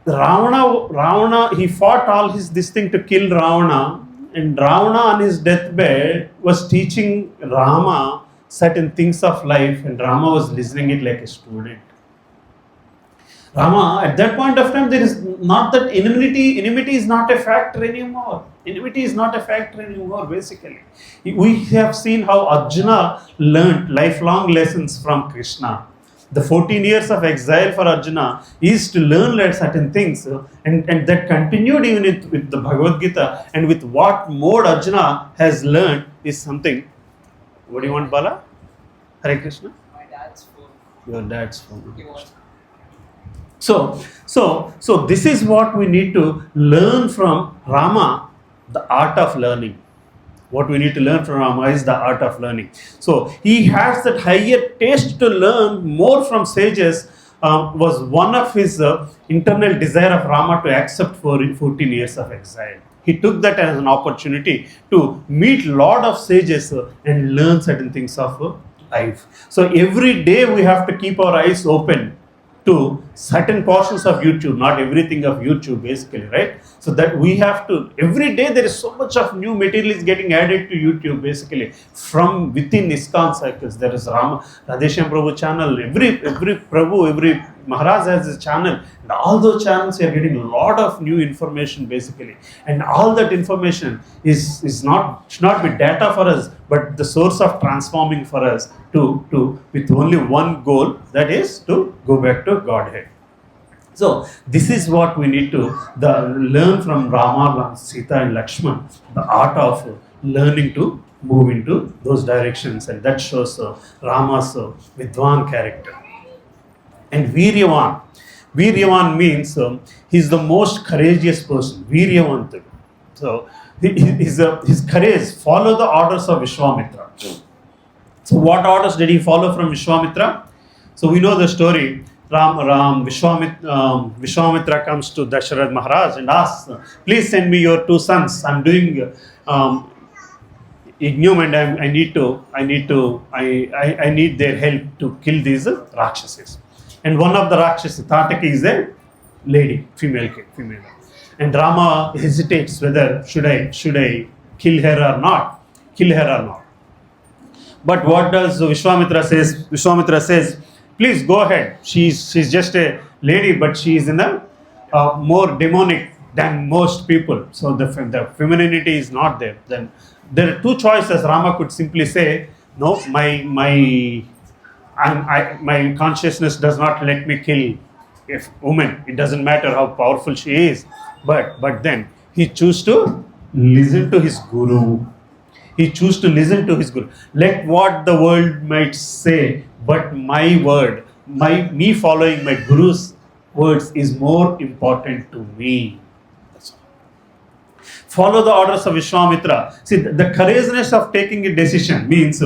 Ravana, he fought all this thing to kill Ravana, and Ravana on his deathbed was teaching Rama certain things of life, and Rama was listening it like a student. Rama, at that point of time, there is not that enmity is not a factor anymore. Enmity is not a factor anymore, basically. We have seen how Arjuna learnt lifelong lessons from Krishna. The 14 years of exile for Arjuna is to learn certain things, and that continued even with the Bhagavad Gita, and with what mode Arjuna has learned is something What do you want, Bala? Hare Krishna? My dad's phone. Your dad's phone. He wants. So this is what we need to learn from Rama, the art of learning. What we need to learn from Rama is the art of learning. So he has that higher taste to learn more from sages. Was one of his internal desire of Rama to accept for 14 years of exile. He took that as an opportunity to meet lot of sages and learn certain things of life. So every day we have to keep our eyes open to certain portions of YouTube, not everything of YouTube basically, right? So that we have to, every day there is so much of new material is getting added to YouTube basically from within ISKCON circles. There is Radheshyam Prabhu channel, every Prabhu, every Maharaj has his channel, and all those channels are getting a lot of new information basically, and all that information is not, should not be data for us, but the source of transforming for us to with only one goal, that is to go back to Godhead. So this is what we need to learn from Rama, Sita and Lakshman, the art of learning to move into those directions, and that shows Rama's Vidwan character. And Viryavan means he's the most courageous person, Viryavantu. So his courage, follow the orders of Vishwamitra. So what orders did he follow from Vishwamitra? So we know the story. Vishwamitra comes to Dasharath Maharaj and asks, please send me your two sons. I'm doing Ignum and I need their help to kill these Rakshasas. And one of the Rakshasas, Tataki, is a lady, female. And Rama hesitates whether should I kill her or not. But what does Vishwamitra says? Vishwamitra says, please go ahead. She's just a lady, but she is in a more demonic than most people. So the femininity is not there. Then there are two choices. Rama could simply say, no, my consciousness does not let me kill a woman. It doesn't matter how powerful she is. But then he chooses to listen to his guru. Let what the world might say, but my word, me following my guru's words is more important to me. That's all. Follow the orders of Vishwamitra. See, the courageousness of taking a decision means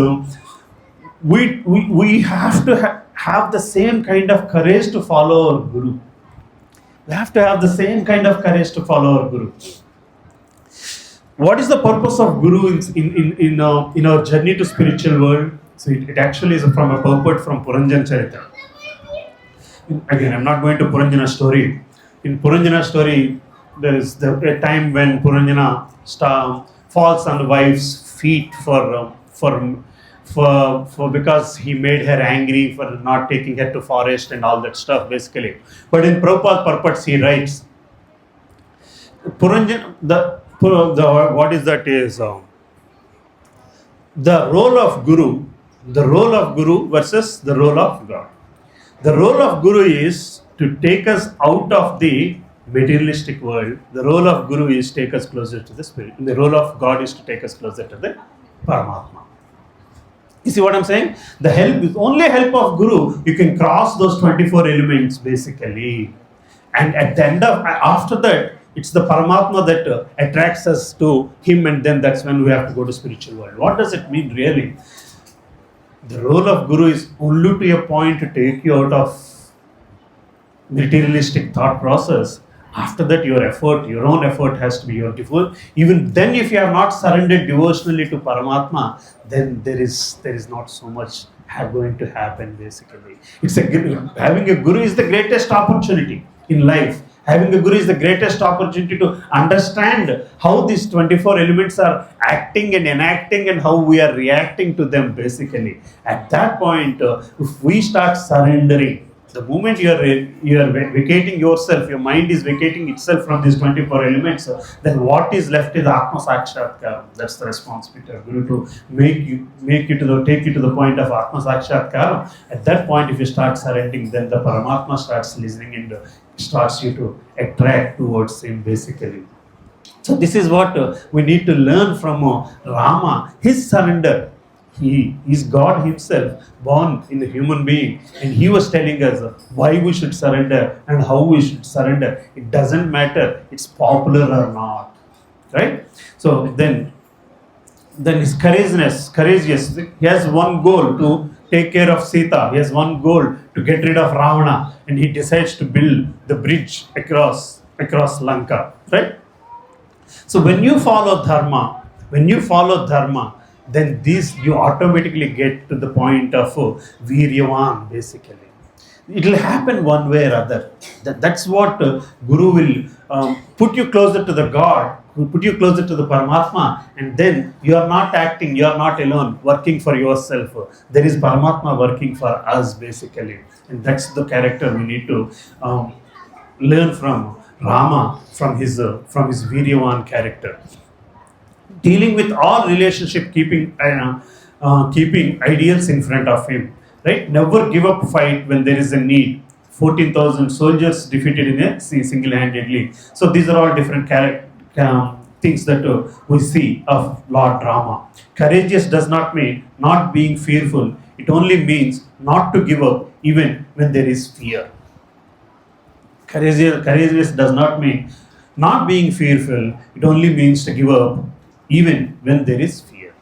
we have to have the same kind of courage to follow our guru. We have to have the same kind of courage to follow our guru. What is the purpose of guru in our journey to spiritual world? So it actually is from a purport from Puranjana Charita. Again, I'm not going to Puranjana story. In Puranjana story, there is a time when Puranjana falls on the wife's feet for because he made her angry for not taking her to forest and all that stuff basically. But in Prabhupada's purports he writes, Puranjana, what is that is the role of guru versus the role of God. The role of guru is to take us out of the materialistic world. The role of guru is to take us closer to the spirit. And the role of God is to take us closer to the Paramatma. You see what I'm saying? With only help of guru, you can cross those 24 elements basically. And at the end after that, it's the Paramatma that attracts us to him, and then that's when we have to go to spiritual world. What does it mean really? The role of guru is only to a point to take you out of materialistic thought process. After that, your own effort has to be your devotion. Even then, if you have not surrendered devotionally to Paramatma, then there is not so much going to happen basically. Having a guru is the greatest opportunity in life. Having a guru is the greatest opportunity to understand how these 24 elements are acting and enacting and how we are reacting to them basically. At that point, if we start surrendering, the moment you are vacating yourself, your mind is vacating itself from these 24 elements, then what is left is Atma Sakshatkar. That's the responsibility of Guru to take you to the point of Atma Sakshatkar. At that point, if you start surrendering, then the Paramatma starts listening and starts you to attract towards him basically. So this is what we need to learn from Rama, his surrender. He is God himself, born in a human being, and he was telling us why we should surrender and how we should surrender. It doesn't matter it's popular or not, right? So then his courageous. He has one goal to take care of Sita. He has one goal to get rid of Ravana, and he decides to build the bridge across Lanka, right? So when you follow dharma, then this you automatically get to the point of viryavan, basically. It will happen one way or other. That's what Guru will put you closer to the God, will put you closer to the Paramatma, and then you are not acting, you are not alone, working for yourself. There is Paramatma working for us, basically. And that's the character we need to learn from Rama, from his Viryavan character. Dealing with all relationship, keeping ideals in front of him, right? Never give up fight when there is a need. 14,000 soldiers defeated in a single-handedly. So these are all different things that we see of Lord Rama. Courageous does not mean not being fearful. It only means not to give up even when there is fear. Courageous does not mean not being fearful. It only means to give up even when there is fear.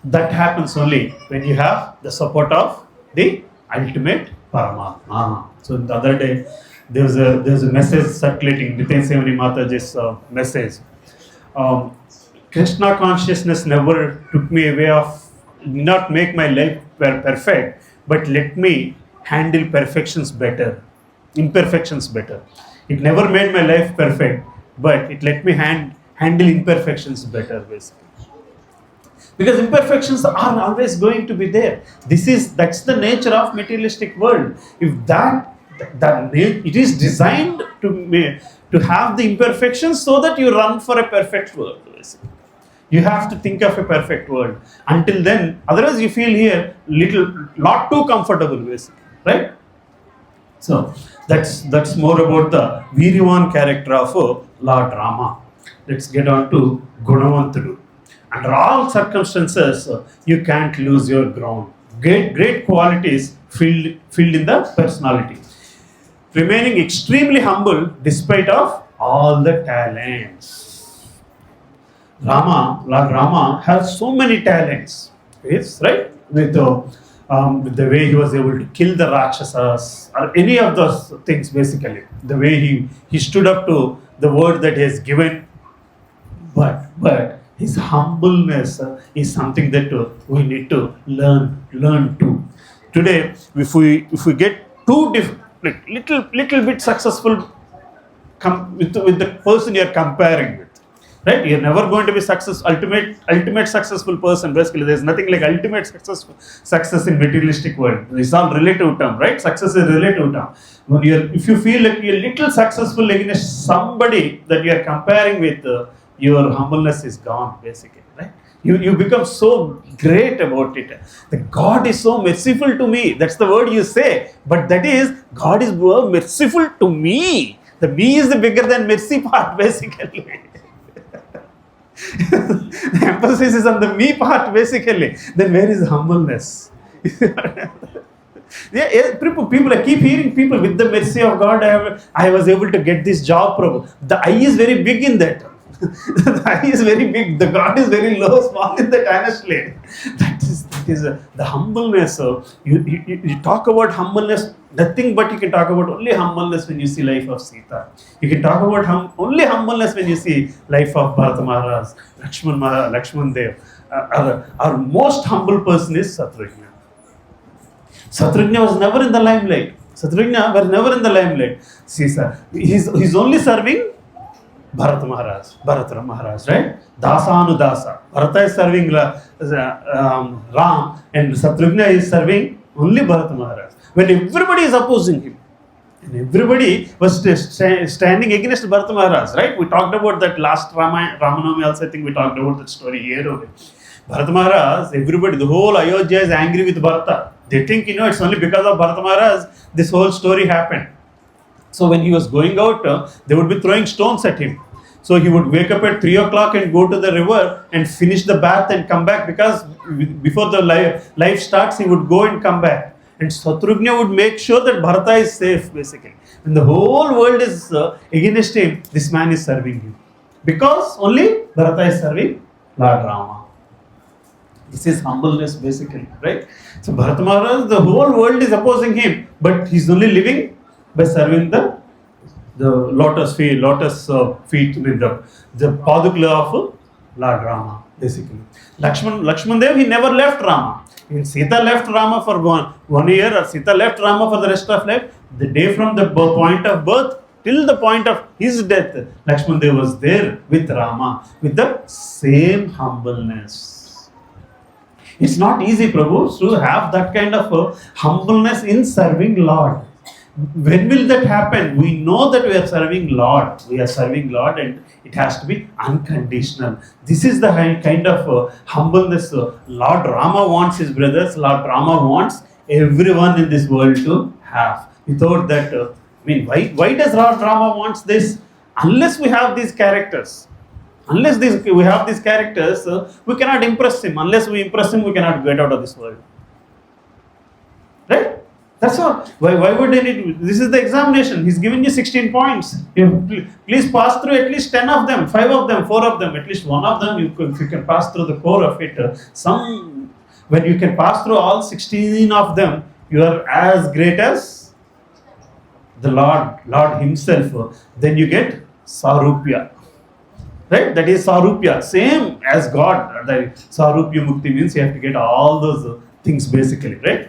That happens only when you have the support of the ultimate Paramatma. So the other day, there was a message circulating, Nityan Sevani Mataji's message. Krishna consciousness never took me away of, not make my life perfect, but let me handle imperfections better. It never made my life perfect, but it let me handle imperfections better, basically. Because imperfections are always going to be there. That's the nature of materialistic world. If it is designed to have the imperfections so that you run for a perfect world, basically. You have to think of a perfect world. Until then, otherwise you feel here not too comfortable, basically, right? So that's more about the Viryavan character of Lord Rama. Let's get on to Gunavantudu. Under all circumstances, you can't lose your ground. Great qualities filled in the personality. Remaining extremely humble despite of all the talents. Lord Rama has so many talents. Yes, right? With the way he was able to kill the Rakshasas, or any of those things, basically. The way he stood up to the word that he has given. But his humbleness is something that we need to learn to. Today, if we get too little bit successful with the person you are comparing with, right? You're never going to be ultimate successful person. Basically, there's nothing like ultimate success in materialistic world. It's all relative term, right? Success is relative term. If you feel like you're little successful against somebody that you are comparing with, your humbleness is gone, basically, right? You become so great about it. The God is so merciful to me. That's the word you say. But that is, God is merciful to me. The me is the bigger than mercy part, basically. The emphasis is on the me part, basically. Then where is humbleness? People, I keep hearing people, with the mercy of God, I was able to get this job, Prabhu. The I is very big in that. The I is very big. The God is very low, small in that, honestly. That is the humbleness. You talk about humbleness, nothing but you can talk about only humbleness when you see life of Sita. You can talk about only humbleness when you see life of Bharata Maharaj, Lakshman Dev. Our most humble person is Satrugna. Satrugna was never in the limelight. See, sir, he's only serving Bharata Maharaj, right? Dasa. Bharata is serving Ram, and Satrugna is serving only Bharata Maharaj. When everybody is opposing him, and everybody was standing against Bharata Maharaj, right? We talked about that last Rama Navami also. I think we talked about that story here already. Bharata Maharaj, everybody, the whole Ayodhya is angry with Bharata. They think, it's only because of Bharata Maharaj this whole story happened. So when he was going out, they would be throwing stones at him. So he would wake up at 3 o'clock and go to the river and finish the bath and come back, because before the life starts, he would go and come back. And Shatrugna would make sure that Bharata is safe, basically. When the whole world is against him, this man is serving him. Because only Bharata is serving Lord Rama. This is humbleness, basically, right? So Bharata Maharaj, the whole world is opposing him, but he's only living by serving the lotus feet with the padukla of Lord Rama, basically. Lakshman Dev, he never left Rama. When Sita left Rama for 1 year, or Sita left Rama for the rest of life, the day from the point of birth till the point of his death, Lakshman Dev was there with Rama, with the same humbleness. It's not easy, Prabhu, to have that kind of humbleness in serving Lord. When will that happen? We know that we are serving Lord. We are serving Lord, and it has to be unconditional. This is the kind of humbleness Lord Rama wants his brothers. Lord Rama wants everyone in this world to have. Without that, why does Lord Rama wants this? Unless we have these characters. Unless we have these characters, we cannot impress him. Unless we impress him, we cannot get out of this world. Right? That's all. Why would I need? This is the examination. He's given you 16 points. Please pass through at least 10 of them, 5 of them, 4 of them, at least one of them. If you can pass through the core of it, when you can pass through all 16 of them, you are as great as the Lord himself. Then you get Sarupya. Right? That is Sarupya. Same as God. The Sarupya Mukti means you have to get all those things, basically. Right?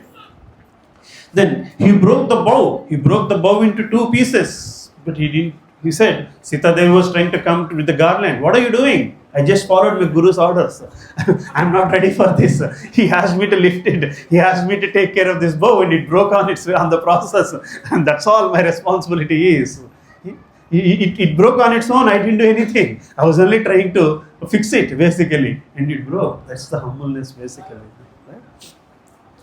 Then he broke the bow. He broke the bow into 2 pieces. But he didn't. He said, Sita Devi was trying to come with the garland. What are you doing? I just followed my Guru's orders. I'm not ready for this. He asked me to lift it. He asked me to take care of this bow, and it broke on the process. And that's all my responsibility is. It broke on its own. I didn't do anything. I was only trying to fix it, basically. And it broke. That's the humbleness, basically. Right?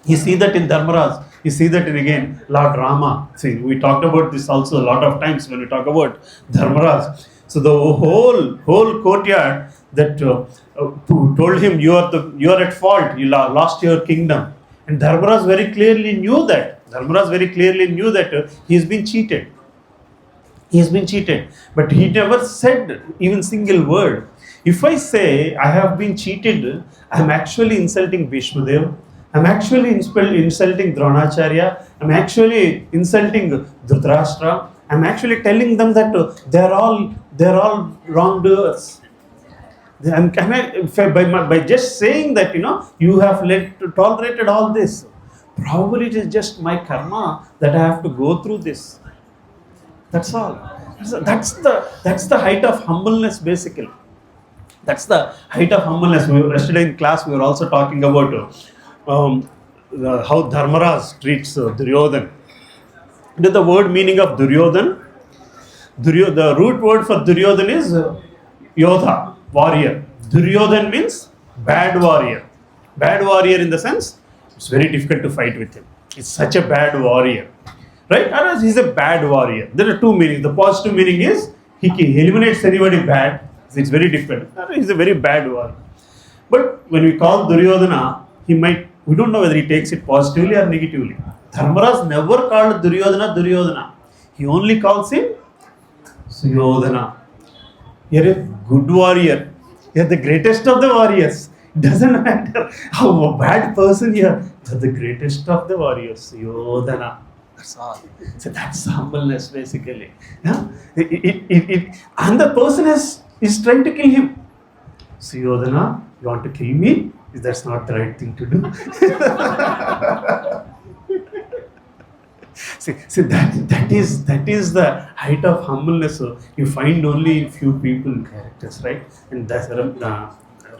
You see that in Dharmaraj. You see that in, again, Lord Rama. See, we talked about this also a lot of times when we talk about Dharmaraj. So the whole courtyard that told him, you are at fault, you lost your kingdom. And Dharmaraj very clearly knew that. He has been cheated. He has been cheated. But he never said even single word. If I say I have been cheated, I am actually insulting Bhishmadev. I'm actually insulting Dronacharya. I'm actually insulting Dhritarashtra. I'm actually telling them that they're all wrongdoers. By just saying that, you have tolerated all this. Probably it is just my karma that I have to go through this. That's all. That's the height of humbleness, basically. That's the height of humbleness. Yesterday in class we were also talking about how Dharmaraj treats Duryodhan. The word meaning of Duryodhan, the root word for Duryodhan is Yodha, warrior. Duryodhan means bad warrior. Bad warrior in the sense, it's very difficult to fight with him. He's such a bad warrior. Right? Otherwise, he's a bad warrior. There are 2 meanings. The positive meaning is he eliminates anybody bad. It's very difficult. He's a very bad warrior. But when we call Duryodhana, we don't know whether he takes it positively or negatively. Dharmaraj never called Duryodhana. He only calls him Suyodhana. You're a good warrior. You're the greatest of the warriors. It doesn't matter how a bad person you are. You're the greatest of the warriors. Suyodhana. That's all. So that's humbleness, basically. Yeah? And the person is trying to kill him. Suyodhana, you want to kill me? That's not the right thing to do. See that is the height of humbleness. You find only in few people characters, right? And that's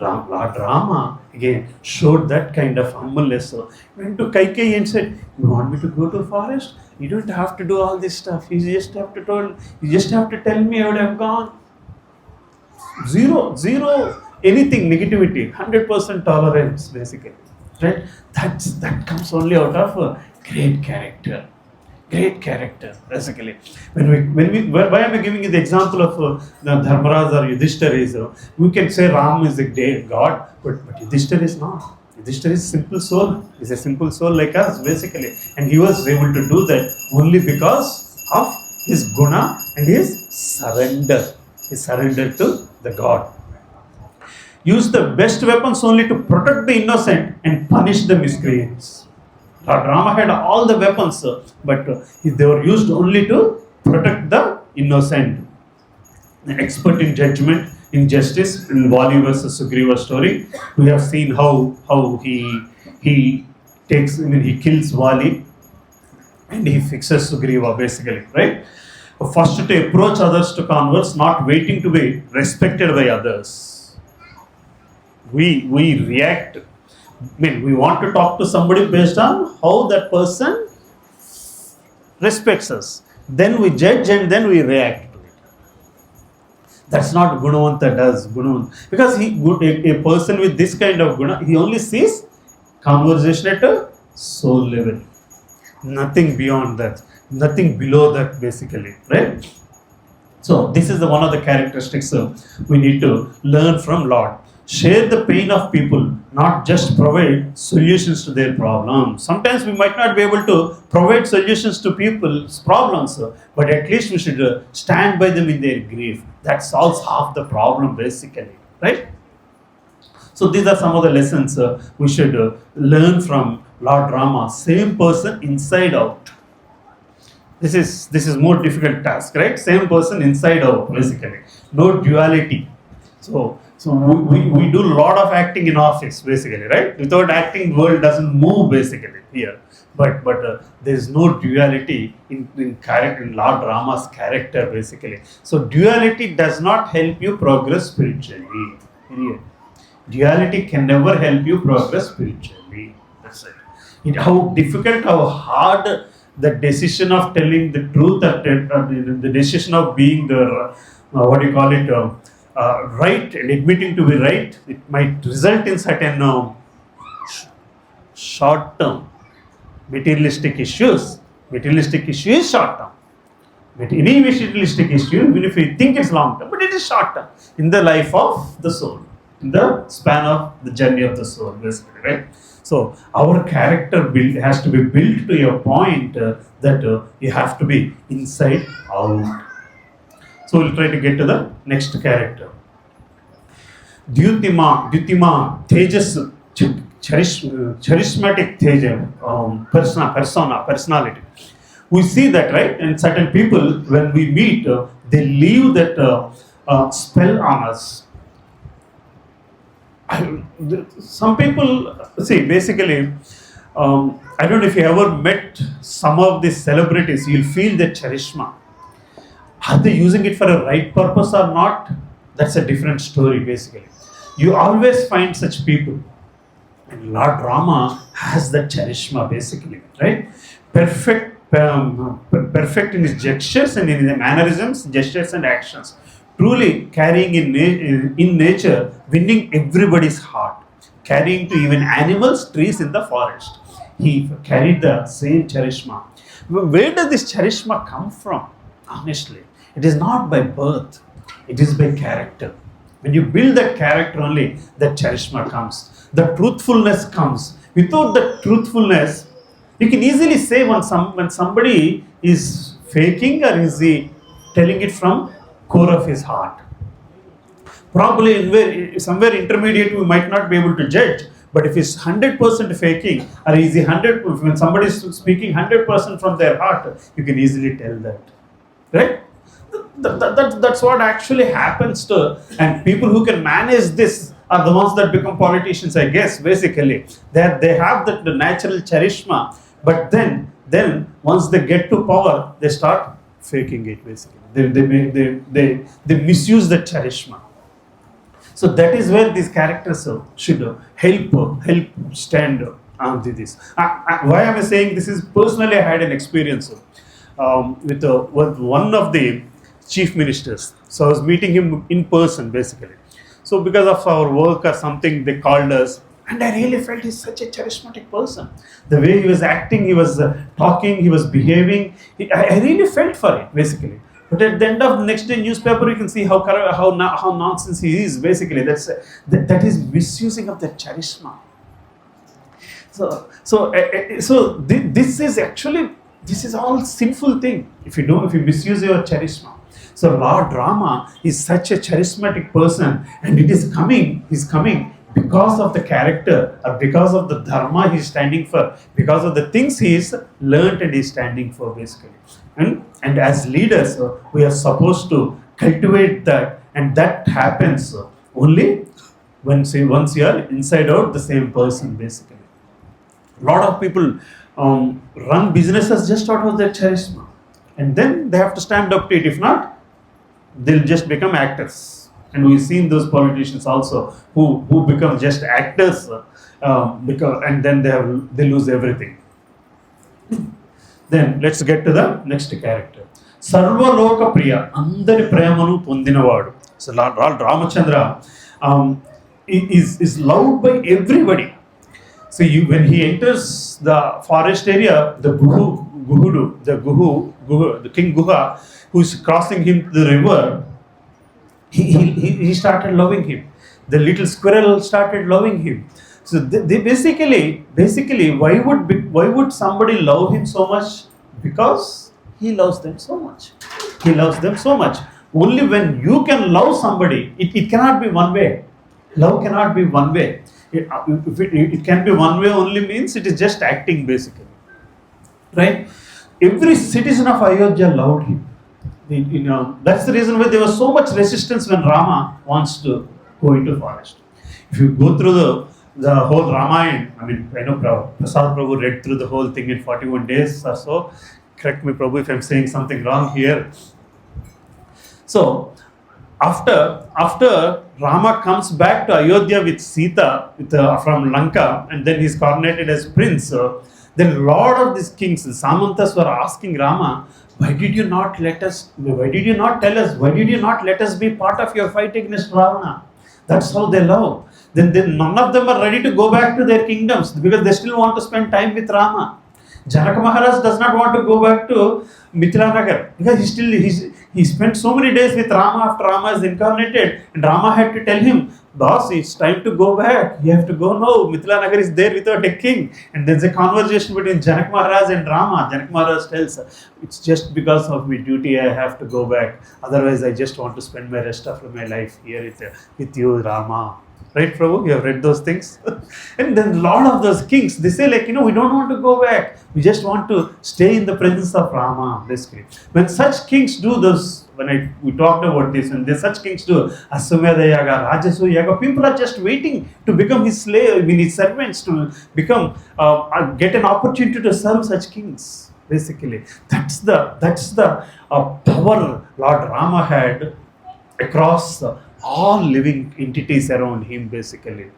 Lord Rama again showed that kind of humbleness. Went to Kaikeyi and said, "You want me to go to forest? You don't have to do all this stuff. You just have to tell me I would have gone." Zero anything negativity, 100% tolerance, basically. Right? That comes only out of a great character. Great character, basically. Why am I giving you the example of the Dharmaraj or Yudhishthira is, we can say Ram is a great God, but Yudhishthira is not. Yudhishthira is simple soul. He's a simple soul like us, basically. And he was able to do that only because of his guna and his surrender. He surrendered to the God. Use the best weapons only to protect the innocent and punish the miscreants. Lord Rama had all the weapons, but they were used only to protect the innocent. An expert in judgment, in justice, in Vali versus Sugriva story, we have seen how he takes, he kills Vali and he fixes Sugriva, basically, right? First to approach others to converse, not waiting to be respected by others. We react. We want to talk to somebody based on how that person respects us. Then we judge and then we react to it. That's not Gunavanta does. Because a person with this kind of guna, he only sees conversation at a soul level. Nothing beyond that. Nothing below that, basically. Right? So this is one of the characteristics we need to learn from Lord. Share the pain of people, not just provide solutions to their problems. Sometimes we might not be able to provide solutions to people's problems, but at least we should stand by them in their grief. That solves half the problem, basically, right? So these are some of the lessons we should learn from Lord Rama. Same person inside out. This is more difficult task, right? Same person inside out, basically. No duality. So we do a lot of acting in office, basically, right? Without acting, world doesn't move, basically, here. But there is no duality in Lord Rama's character, basically. So duality does not help you progress spiritually. Period. Duality can never help you progress spiritually. That's it. How difficult, how hard the decision of telling the truth, the decision of being the right and admitting to be right, it might result in certain short-term materialistic issues. Materialistic issue is short-term. But any materialistic issue, even if you think it's long-term, but it is short-term in the life of the soul, in the span of the journey of the soul, basically, right? So our character has to be built to a point that you have to be inside out. So we'll try to get to the next character. Dyutima, Tejas, charismatic Teja, personality. We see that, right? And certain people, when we meet, they leave that spell on us. Some people, see, basically, I don't know if you ever met some of these celebrities, you'll feel the charisma. Are they using it for a right purpose or not? That's a different story, basically. You always find such people. And Lord Rama has that charisma, basically, right? Perfect in his gestures and in his mannerisms, gestures and actions. Truly carrying in nature, winning everybody's heart. Carrying to even animals, trees in the forest. He carried the same charisma. Where does this charisma come from? Honestly, it is not by birth. It is by character. When you build that character only, that charisma comes. The truthfulness comes. Without the truthfulness, you can easily say when somebody is faking or is he telling it from core of his heart. Probably somewhere intermediate we might not be able to judge. But if it's 100% faking or is he when somebody is speaking 100% from their heart, you can easily tell that. Right? That's what actually happens to, and people who can manage this are the ones that become politicians, I guess, basically. They have the natural charisma, but then once they get to power, they start faking it, basically. They misuse the charisma. So that is where these characters should help stand on this. Why am I saying this is personally I had an experience with one of the chief ministers. So I was meeting him in person, basically. So because of our work or something, they called us. And I really felt he's such a charismatic person. The way he was acting, he was talking, he was behaving. I really felt for it, basically. But at the end of the next day newspaper, you can see how nonsense he is, basically. That is misusing of the charisma. This is all sinful thing. If you misuse your charisma. So Lord Rama is such a charismatic person, and he's coming because of the character, or because of the dharma he's standing for, because of the things he's learned and he's standing for, basically. And as leaders, we are supposed to cultivate that, and that happens only once you are inside out the same person, basically. A lot of people run businesses just out of their charisma, and then they have to stand up to it. If not, they'll just become actors. And we've seen those politicians also who become just actors, and then they lose everything. Then let's get to the next character. Sarvaloka Priya, Andari Premanu Pondinavadu. So Lord Ramachandra is loved by everybody. So when he enters the forest area, the King Guha, who's crossing him to the river, he started loving him. The little squirrel started loving him. So they basically, why would somebody love him so much? Because he loves them so much. He loves them so much. Only when you can love somebody, it cannot be one way. Love cannot be one way. It can be one way only means it is just acting, basically. Right? Every citizen of Ayodhya loved him. That's the reason why there was so much resistance when Rama wants to go into forest. If you go through the whole Ramayana, I know Prasad Prabhu read through the whole thing in 41 days or so. Correct me, Prabhu, if I'm saying something wrong here. So, after Rama comes back to Ayodhya with Sita from Lanka, and then he's coronated as prince, then a lot of these kings, the Samantas, were asking Rama, why did you not tell us? Why did you not let us be part of your fight against Ravana? That's how they love. Then none of them are ready to go back to their kingdoms because they still want to spend time with Rama. Janaka Maharaj does not want to go back to Mithila Nagar because he spent so many days with Rama after Rama is incarnated, and Rama had to tell him, boss, it's time to go back. You have to go now. Mithila Nagar is there without a king. And there's a conversation between Janak Maharaj and Rama. Janak Maharaj tells, it's just because of my duty I have to go back. Otherwise, I just want to spend my rest of my life here with you, Rama. Right, Prabhu? You have read those things? And then a lot of those kings, they say we don't want to go back. We just want to stay in the presence of Rama, basically. When such kings do this, we talked about this, when such kings do Aswamedha Yaga, Rajasu Yaga, people are just waiting to become his slave, his servants, to become, get an opportunity to serve such kings, basically. That's the power Lord Rama had across all living entities around him, basically.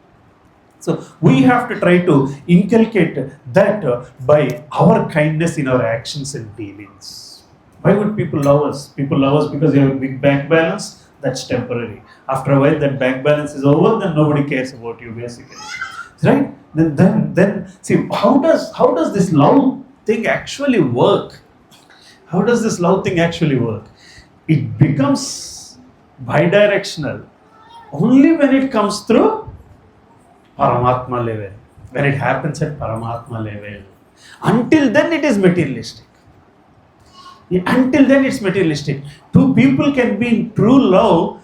So we have to try to inculcate that by our kindness in our actions and dealings. Why would people love us? People love us because you have a big bank balance. That's temporary. After a while, that bank balance is over, then nobody cares about you, basically. Right? Then see, how does this love thing actually work? How does this love thing actually work? It becomes bidirectional only when it comes through Paramatma level, when it happens at Paramatma level. Until then it is materialistic. Until then it's materialistic. Two people can be in true love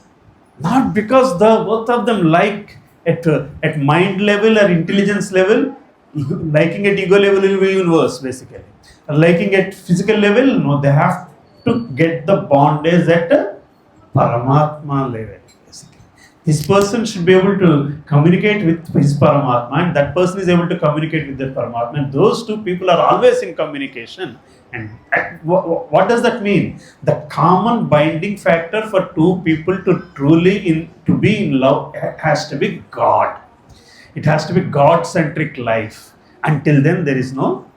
not because the both of them like at mind level or intelligence level. Liking at ego level will be even worse, basically. Liking at physical level, no, they have to get the bondage at Paramatma level. This person should be able to communicate with his Paramatma, and that person is able to communicate with their Paramatma. And those two people are always in communication. And what does that mean? The common binding factor for two people to truly be in love has to be God. It has to be God-centric life. Until then, there is no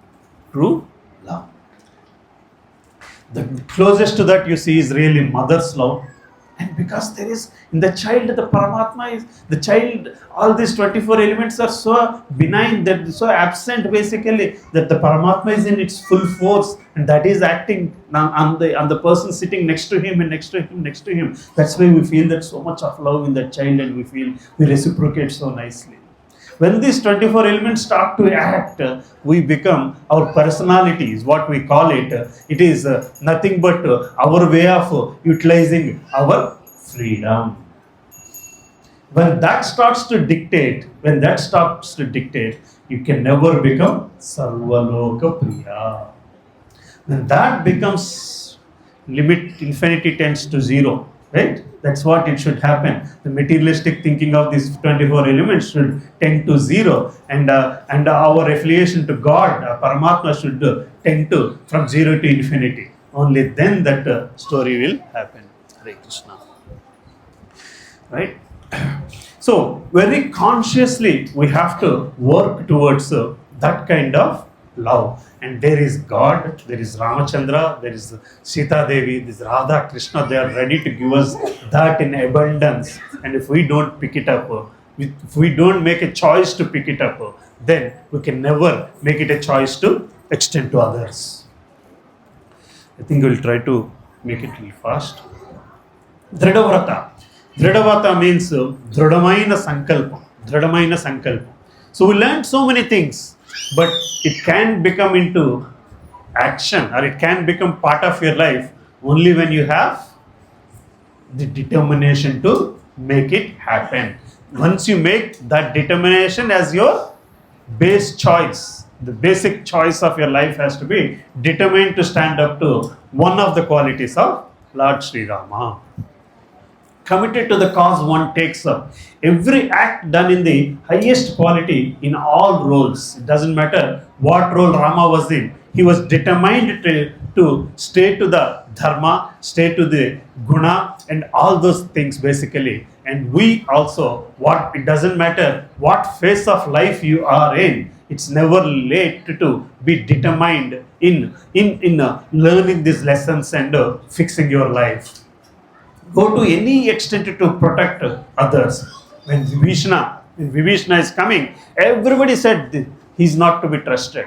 true love. The closest to that you see is really mother's love And because there is in the child, the Paramatma is the child, all these 24 elements are so benign, that so absent basically, that the Paramatma is in its full force, and that is acting on the person sitting next to him and next to him, next to him. That's why we feel that so much of love in that child, and we reciprocate so nicely. When these 24 elements start to act, we become our personalities, what we call it. It is nothing but our way of utilizing our freedom. When that starts to dictate, you can never become Sarvaloka Priya. When that becomes limit, infinity tends to zero, right? That's what it should happen. The materialistic thinking of these 24 elements should tend to zero, and our affiliation to God, Paramatma, should tend to from zero to infinity. Only then that story will happen. Hare Krishna. Right? So, very consciously we have to work towards that kind of love. And there is God, there is Ramachandra, there is Sita Devi, there is Radha, Krishna. They are ready to give us that in abundance. And if we don't pick it up, if we don't make a choice to pick it up, then we can never make it a choice to extend to others. I think we'll try to make it really fast. Dhradavrata. Dhradavrata means Dhrudamaina Sankalpa. So we learned so many things, but it can become into action, or it can become part of your life only when you have the determination to make it happen. Once you make that determination as your base choice, the basic choice of your life has to be determined to stand up to one of the qualities of Lord Sri Rama. Committed to the cause one takes up. Every act done in the highest quality in all roles. It doesn't matter what role Rama was in. He was determined to stay to the dharma, stay to the guna, and all those things basically. And we also, it doesn't matter what phase of life you are in. It's never late to be determined in learning these lessons and fixing your life. Go to any extent to protect others. When Vibhishana is coming, everybody said he's not to be trusted.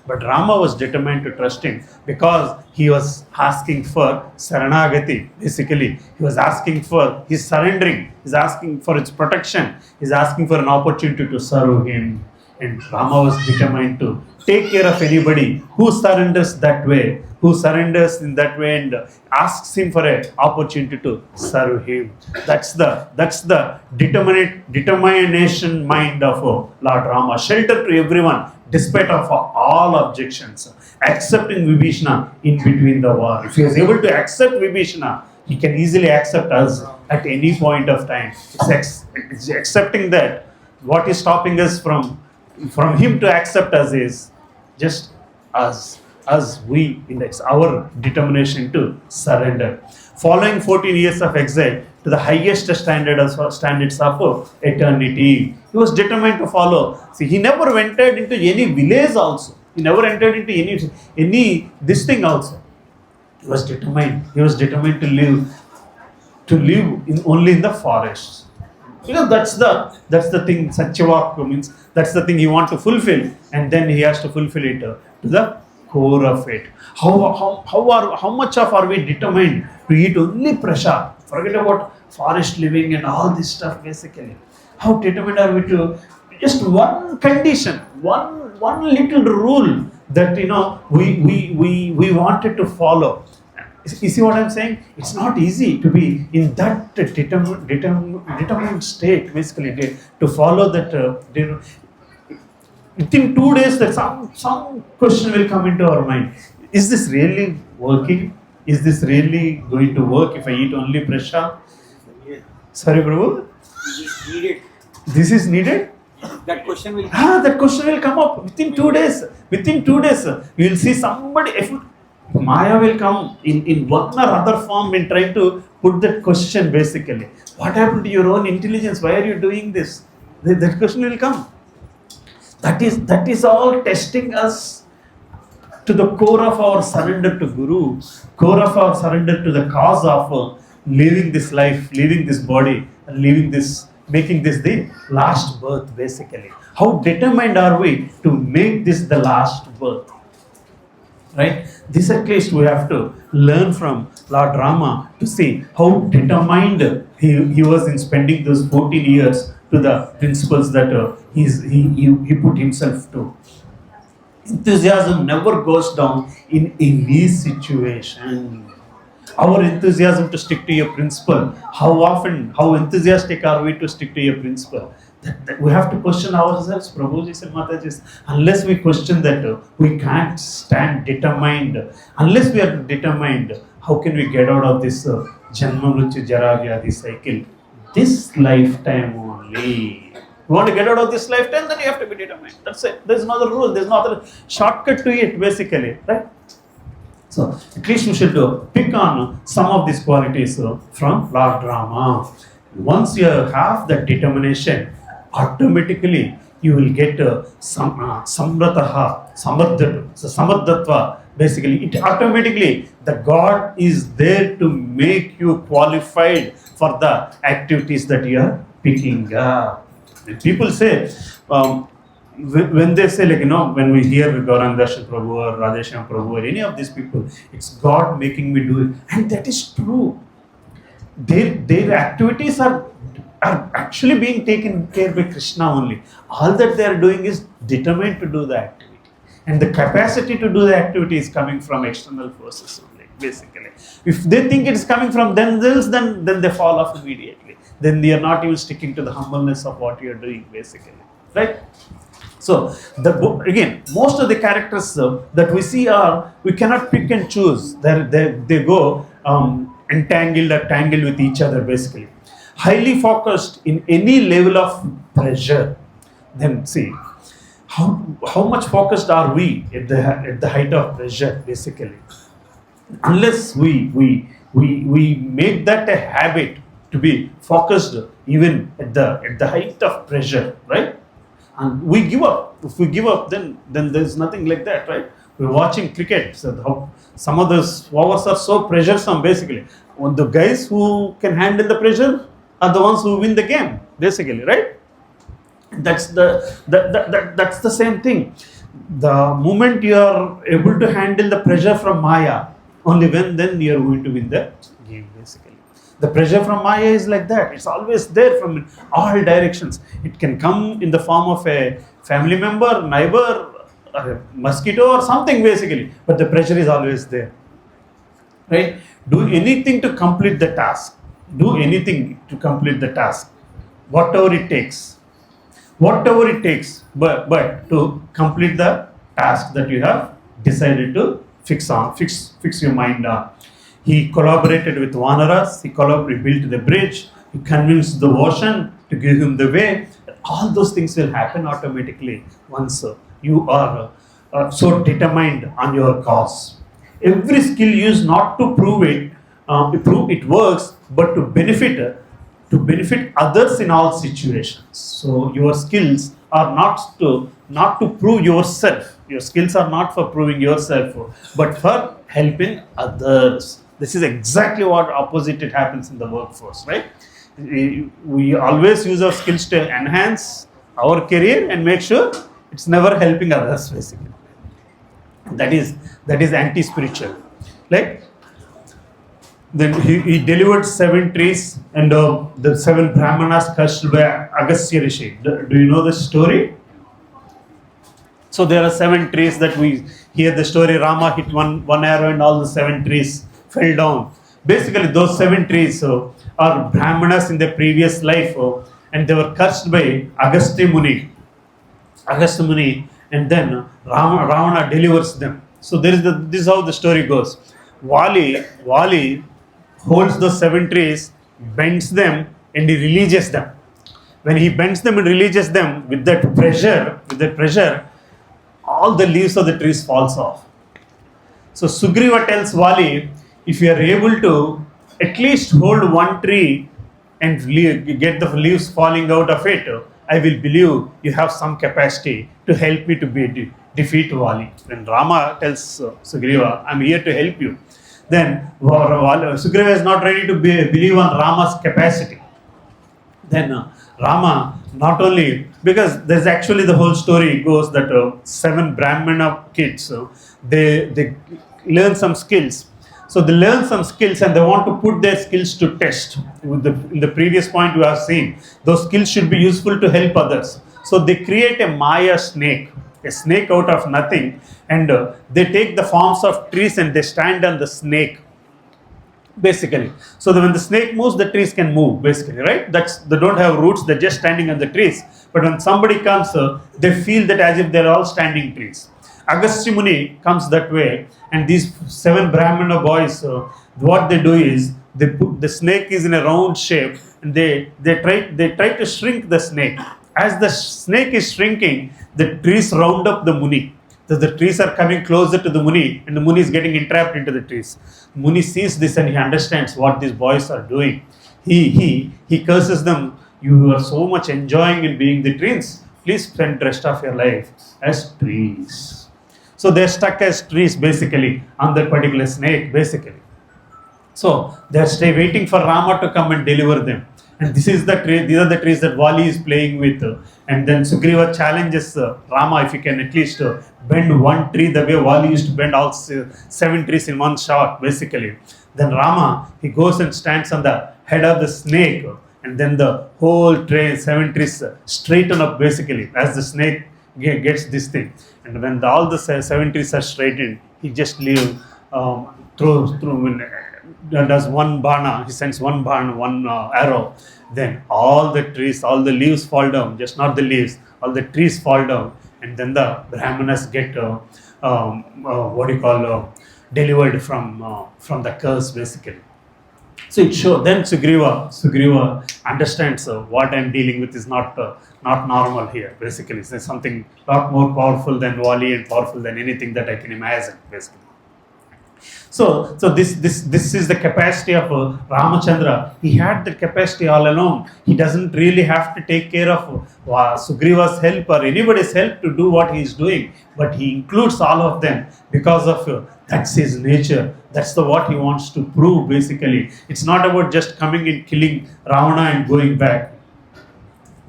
But Rama was determined to trust him because he was asking for Saranagati. Basically, he's surrendering, he's asking for its protection, he's asking for an opportunity to serve him. And Rama was determined to take care of anybody who surrenders in that way and asks him for an opportunity to serve him. That's the determination mind of Lord Rama. Shelter to everyone, despite of all objections. Accepting Vibhishana in between the war. If he is able to accept Vibhishana, he can easily accept us at any point of time. It's accepting that. What is stopping us from him to accept us is just we index our determination to surrender. Following 14 years of exile to the highest standards of eternity, he was determined to follow. See, he never entered into any village also. He never entered into any this thing also. He was determined to live only in the forests. That's the thing. Satyavak means that's the thing he wants to fulfill, and then he has to fulfill it to the core of it. How much of are we determined to eat only prasad? Forget about forest living and all this stuff. Basically, how determined are we to just one condition, one little rule that we wanted to follow. You see what I'm saying? It's not easy to be in that determined state, basically, to follow that. Within 2 days, that some question will come into our mind. Is this really working? Is this really going to work if I eat only prasad? Yeah. Sorry, Prabhu? This is needed. This is needed? That question will that question will come up within 2 days. Within 2 days, you will see somebody. Maya will come in one or other form and try to put that question basically. What happened to your own intelligence? Why are you doing this? That question will come. That is all testing us to the core of our surrender to Guru, core of our surrender to the cause of leaving this life, leaving this body, and leaving this, making this the last birth basically. How determined are we to make this the last birth? Right? This at least we have to learn from Lord Rama to see how determined he was in spending those 14 years to the principles that he put himself to. Enthusiasm never goes down in any situation. Our enthusiasm to stick to your principle, how enthusiastic are we to stick to your principle? That we have to question ourselves, Prabhuji and Mataji. Unless we question that, we can't stand determined. Unless we are determined, how can we get out of this Janma Mrityu Jara Vyadhi cycle? This lifetime only. You want to get out of this lifetime, then you have to be determined. That's it. There's no other rule. There's no other shortcut to it, basically. Right? So, at least we should pick on some of these qualities from Lord Rama. Once you have that determination, automatically you will get samrataha, samadhat. So, samadhatva, basically, it automatically, the God is there to make you qualified for the activities that you are picking up. People say, when they say, like, when we hear Gaurang Darshan Prabhu or Radheshyam Prabhu or any of these people, it's God making me do it. And that is true. Their activities are actually being taken care by Krishna only. All that they are doing is determined to do the activity. And the capacity to do the activity is coming from external forces only, basically. If they think it's coming from themselves, then they fall off immediately. Then they are not even sticking to the humbleness of what you are doing, basically. Right? So, again, most of the characters that we see we cannot pick and choose. They go entangled or tangled with each other, basically. Highly focused in any level of pressure. Then see, how much focused are we at the height of pressure, basically. Unless we make that a habit to be focused even at the height of pressure, right? And we give up. If we give up, then there's nothing like that, right? We're watching cricket. So some of those overs are so pressuresome, basically. When the guys who can handle the pressure are the ones who win the game, basically, right? That's the same thing. The moment you are able to handle the pressure from Maya, only then you are going to win the game, basically. The pressure from Maya is like that. It's always there from all directions. It can come in the form of a family member, neighbor, a mosquito or something, basically. But the pressure is always there. Right? Do anything to complete the task. Do anything to complete the task. Whatever it takes. Whatever it takes. But to complete the task that you have decided to fix your mind on. He collaborated with Vanaras, he built the bridge, he convinced the ocean to give him the way. All those things will happen automatically once you are so determined on your cause. Every skill used not to prove it works, but to benefit others in all situations. So your skills are not to prove yourself. Your skills are not for proving yourself, but for helping others. This is exactly what opposite it happens in the workforce, right? We always use our skills to enhance our career and make sure it's never helping others, basically. That is anti-spiritual. Like, then he delivered 7 trees and the 7 Brahmanas cursed by Agastya Rishi. Do you know the story? So there are 7 trees that we hear the story. Rama hit one arrow and all the 7 trees fell down. Basically, those 7 trees are Brahmanas in their previous life and they were cursed by Agastya Muni. And then Ravana delivers them. So this is how the story goes. Wali holds those 7 trees, bends them, and he releases them. When he bends them and releases them, with that pressure, all the leaves of the trees falls off. So Sugriva tells Wali, if you are able to at least hold one tree and get the leaves falling out of it, I will believe you have some capacity to help me to defeat Wali. When Rama tells Sugriva, I'm here to help you. Then Sugriva is not ready to believe on Rama's capacity. Then Rama not only, because there's actually the whole story goes that 7 Brahmana kids, they learn some skills. So they learn some skills and they want to put their skills to test. In the previous point we have seen, those skills should be useful to help others. So they create a Maya snake, a snake out of nothing, and they take the forms of trees and they stand on the snake, basically. So that when the snake moves, the trees can move, basically, right? They don't have roots, they're just standing on the trees. But when somebody comes, they feel that as if they're all standing trees. Agastya Muni comes that way, and these 7 Brahmana boys, what they do is they put the snake is in a round shape, and they try to shrink the snake. As the snake is shrinking, the trees round up the Muni. The trees are coming closer to the Muni, and the Muni is getting entrapped into the trees. Muni sees this and he understands what these boys are doing. He curses them. You are so much enjoying in being the trees. Please spend the rest of your life as trees. So they're stuck as trees, basically, on that particular snake, basically. So they're waiting for Rama to come and deliver them. And this is the tree. These are the trees that Vali is playing with. And then Sugriva challenges Rama if he can at least bend one tree the way Vali used to bend all 7 trees in one shot, basically. Then Rama, he goes and stands on the head of the snake, and then the whole tree, 7 trees straighten up, basically, as the snake gets this thing. And when all the 7 trees are straightened, he just leaves does one bana, he sends one bana, one arrow. Then all the trees, all the leaves fall down, just not the leaves, all the trees fall down, and then the Brahmanas get delivered from the curse, basically. So it shows. Then Sugriva understands what I'm dealing with is not normal here. Basically, it's something a lot more powerful than Vali and powerful than anything that I can imagine. Basically. So this is the capacity of Ramachandra. He had the capacity all along. He doesn't really have to take care of Sugriva's help or anybody's help to do what he is doing, but he includes all of them because of that's his nature. That's what he wants to prove, basically. It's not about just coming and killing Ravana and going back,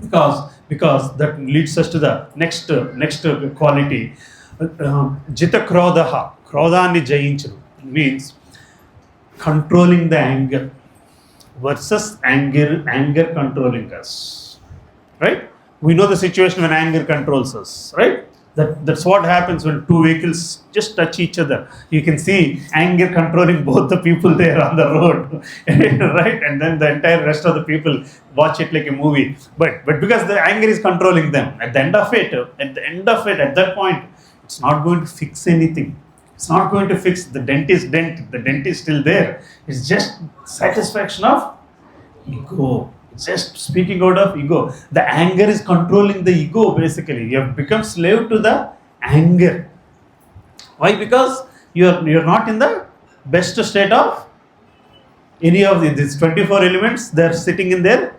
because that leads us to the next quality. Jita Krodaha. Krodani Jayinchanu means controlling the anger versus anger controlling us. Right? We know the situation when anger controls us. Right? That's what happens when 2 vehicles just touch each other. You can see anger controlling both the people there on the road. Right? And then the entire rest of the people watch it like a movie. But because the anger is controlling them, at the end of it, at that point, it's not going to fix anything. It's not going to fix the dentist dent. The dent is still there. It's just satisfaction of ego. It's just speaking out of ego. The anger is controlling the ego, basically. You have become slave to the anger. Why? Because you're not in the best state of any of these 24 elements. They're sitting in their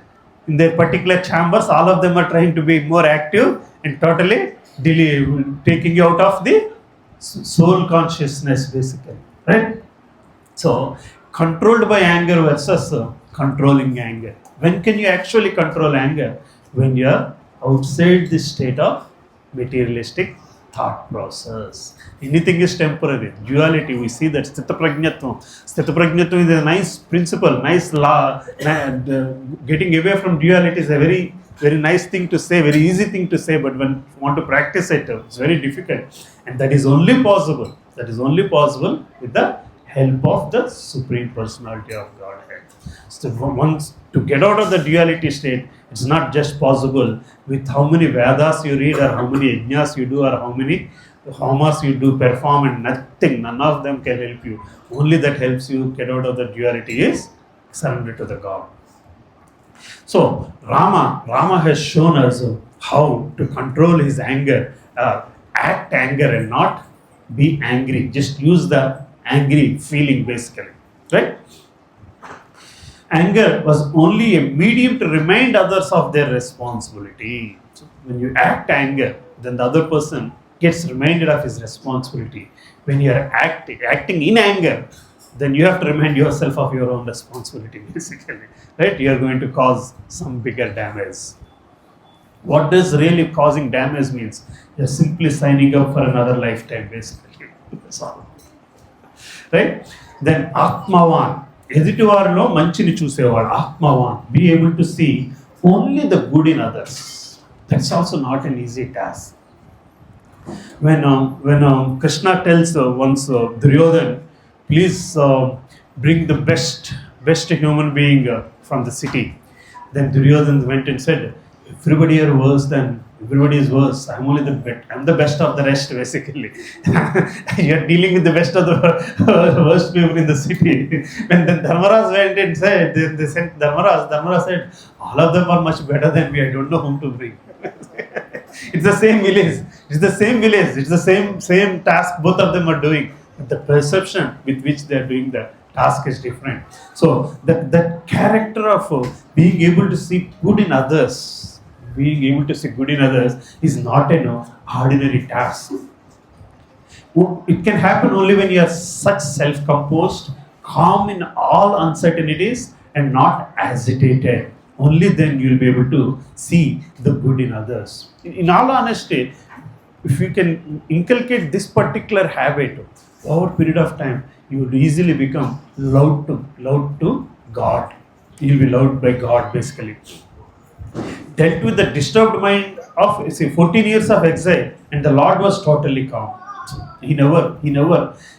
particular chambers. All of them are trying to be more active and totally taking you out of the soul consciousness, basically, right? So, controlled by anger versus controlling anger. When can you actually control anger? When you are outside the state of materialistic thought process. Anything is temporary. Duality, we see that Sthitaprajñatvam. Sthitaprajñatvam is a nice principle, nice law. Getting away from duality is a very, very nice thing to say, very easy thing to say, but when you want to practice it, it's very difficult. And that is only possible. That is only possible with the help of the Supreme Personality of Godhead. So once to get out of the duality state, it's not just possible with how many Vedas you read or how many yajnas you do or how many homas you do perform, and nothing, none of them can help you. Only that helps you get out of the duality is surrender to the God. So Rama has shown us how to control his anger, act anger and not be angry. Just use the angry feeling, basically, right? Anger was only a medium to remind others of their responsibility. So when you act anger, then the other person gets reminded of his responsibility. When you are acting in anger, then you have to remind yourself of your own responsibility, basically, right? You are going to cause some bigger damage. What does really causing damage means? You're simply signing up for another lifetime, basically. That's all. Right? Then Atmavan. ఎదుటివారిలో మంచిని చూసేవాడు ఆత్మవాన్. Be able to see only the good in others. That's also not an easy task. When Krishna tells once Duryodhan, please bring the best human being from the city. Then Duryodhan went and said, everybody are worse than everybody is worse. I'm the best of the rest, basically. You're dealing with the best of the worst people in the city. When then Dharmaraj went and said, they sent Dharmaraj. Dharmaraj said, all of them are much better than me. I don't know whom to bring. It's the same village. It's the same village. It's the same task both of them are doing. But the perception with which they are doing the task is different. So that character of being able to see good in others, is not an ordinary task. It can happen only when you are such self-composed, calm in all uncertainties, and not agitated. Only then you will be able to see the good in others. In all honesty, if you can inculcate this particular habit over a period of time, you will easily become loved to God. You will be loved by God, basically. Dealt with the disturbed mind of 14 years of exile, and the Lord was totally calm. He never,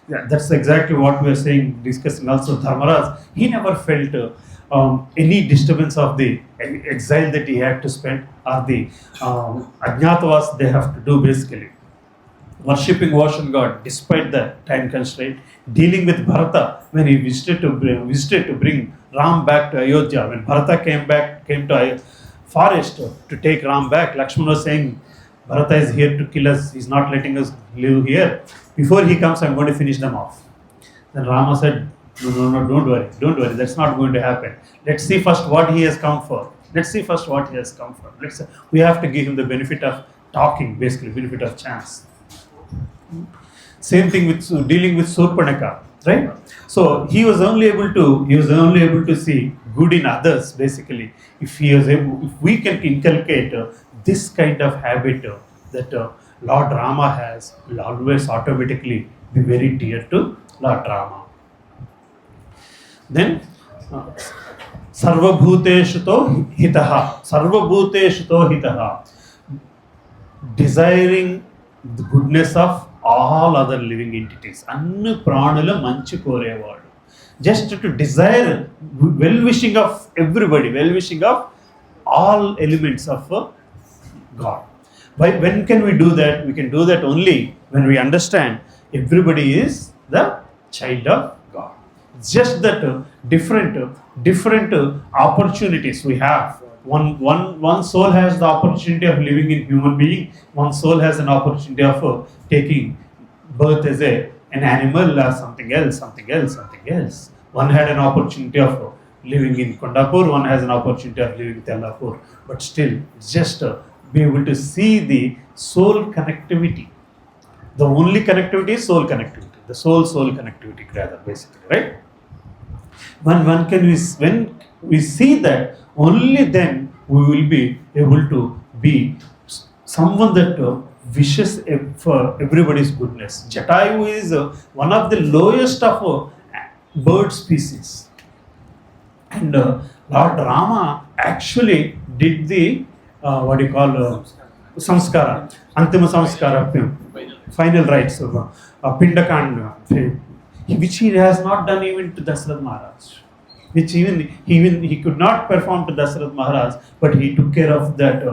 that's exactly what we are saying, discussing also Dharmaraj. He never felt any disturbance of the exile that he had to spend, or the ajnatavas they have to do, basically. Worshipping ocean god despite the time constraint, dealing with Bharata when he visited to bring Ram back to Ayodhya. When Bharata came to forest to take Ram back, Lakshmana was saying, Bharata is here to kill us, he's not letting us live here. Before he comes, I'm going to finish them off. Then Rama said, no, don't worry, that's not going to happen. Let's see first what he has come for. We have to give him the benefit of talking, basically, benefit of chance. Same thing with dealing with Surpanaka, right? So he was only able to see good in others, basically. If we can inculcate this kind of habit that Lord Rama has, will always automatically be very dear to Lord Rama. Then Sarvabhuteshu to hitaha. Desiring the goodness of all other living entities. Annu pranula manchi korevaadu. Just to desire well-wishing of everybody, well-wishing of all elements of God. When can we do that? We can do that only when we understand everybody is the child of God. It's just that different opportunities we have. One soul has the opportunity of living in human being. One soul has an opportunity of taking birth as an animal or something else. One had an opportunity of living in Kondapur. One has an opportunity of living in Tellapur. But still, just be able to see the soul connectivity. The only connectivity is soul connectivity. The soul connectivity, rather, basically, right? When we see that, only then we will be able to be someone that wishes for everybody's goodness. Jatayu is one of the lowest of bird species. And Lord Rama actually did the, samskara, antima samskara, final rites, pindakanda, which he has not done even to Dasarath Maharaj. Which even he could not perform to Dasarath Maharaj, but he took care of that.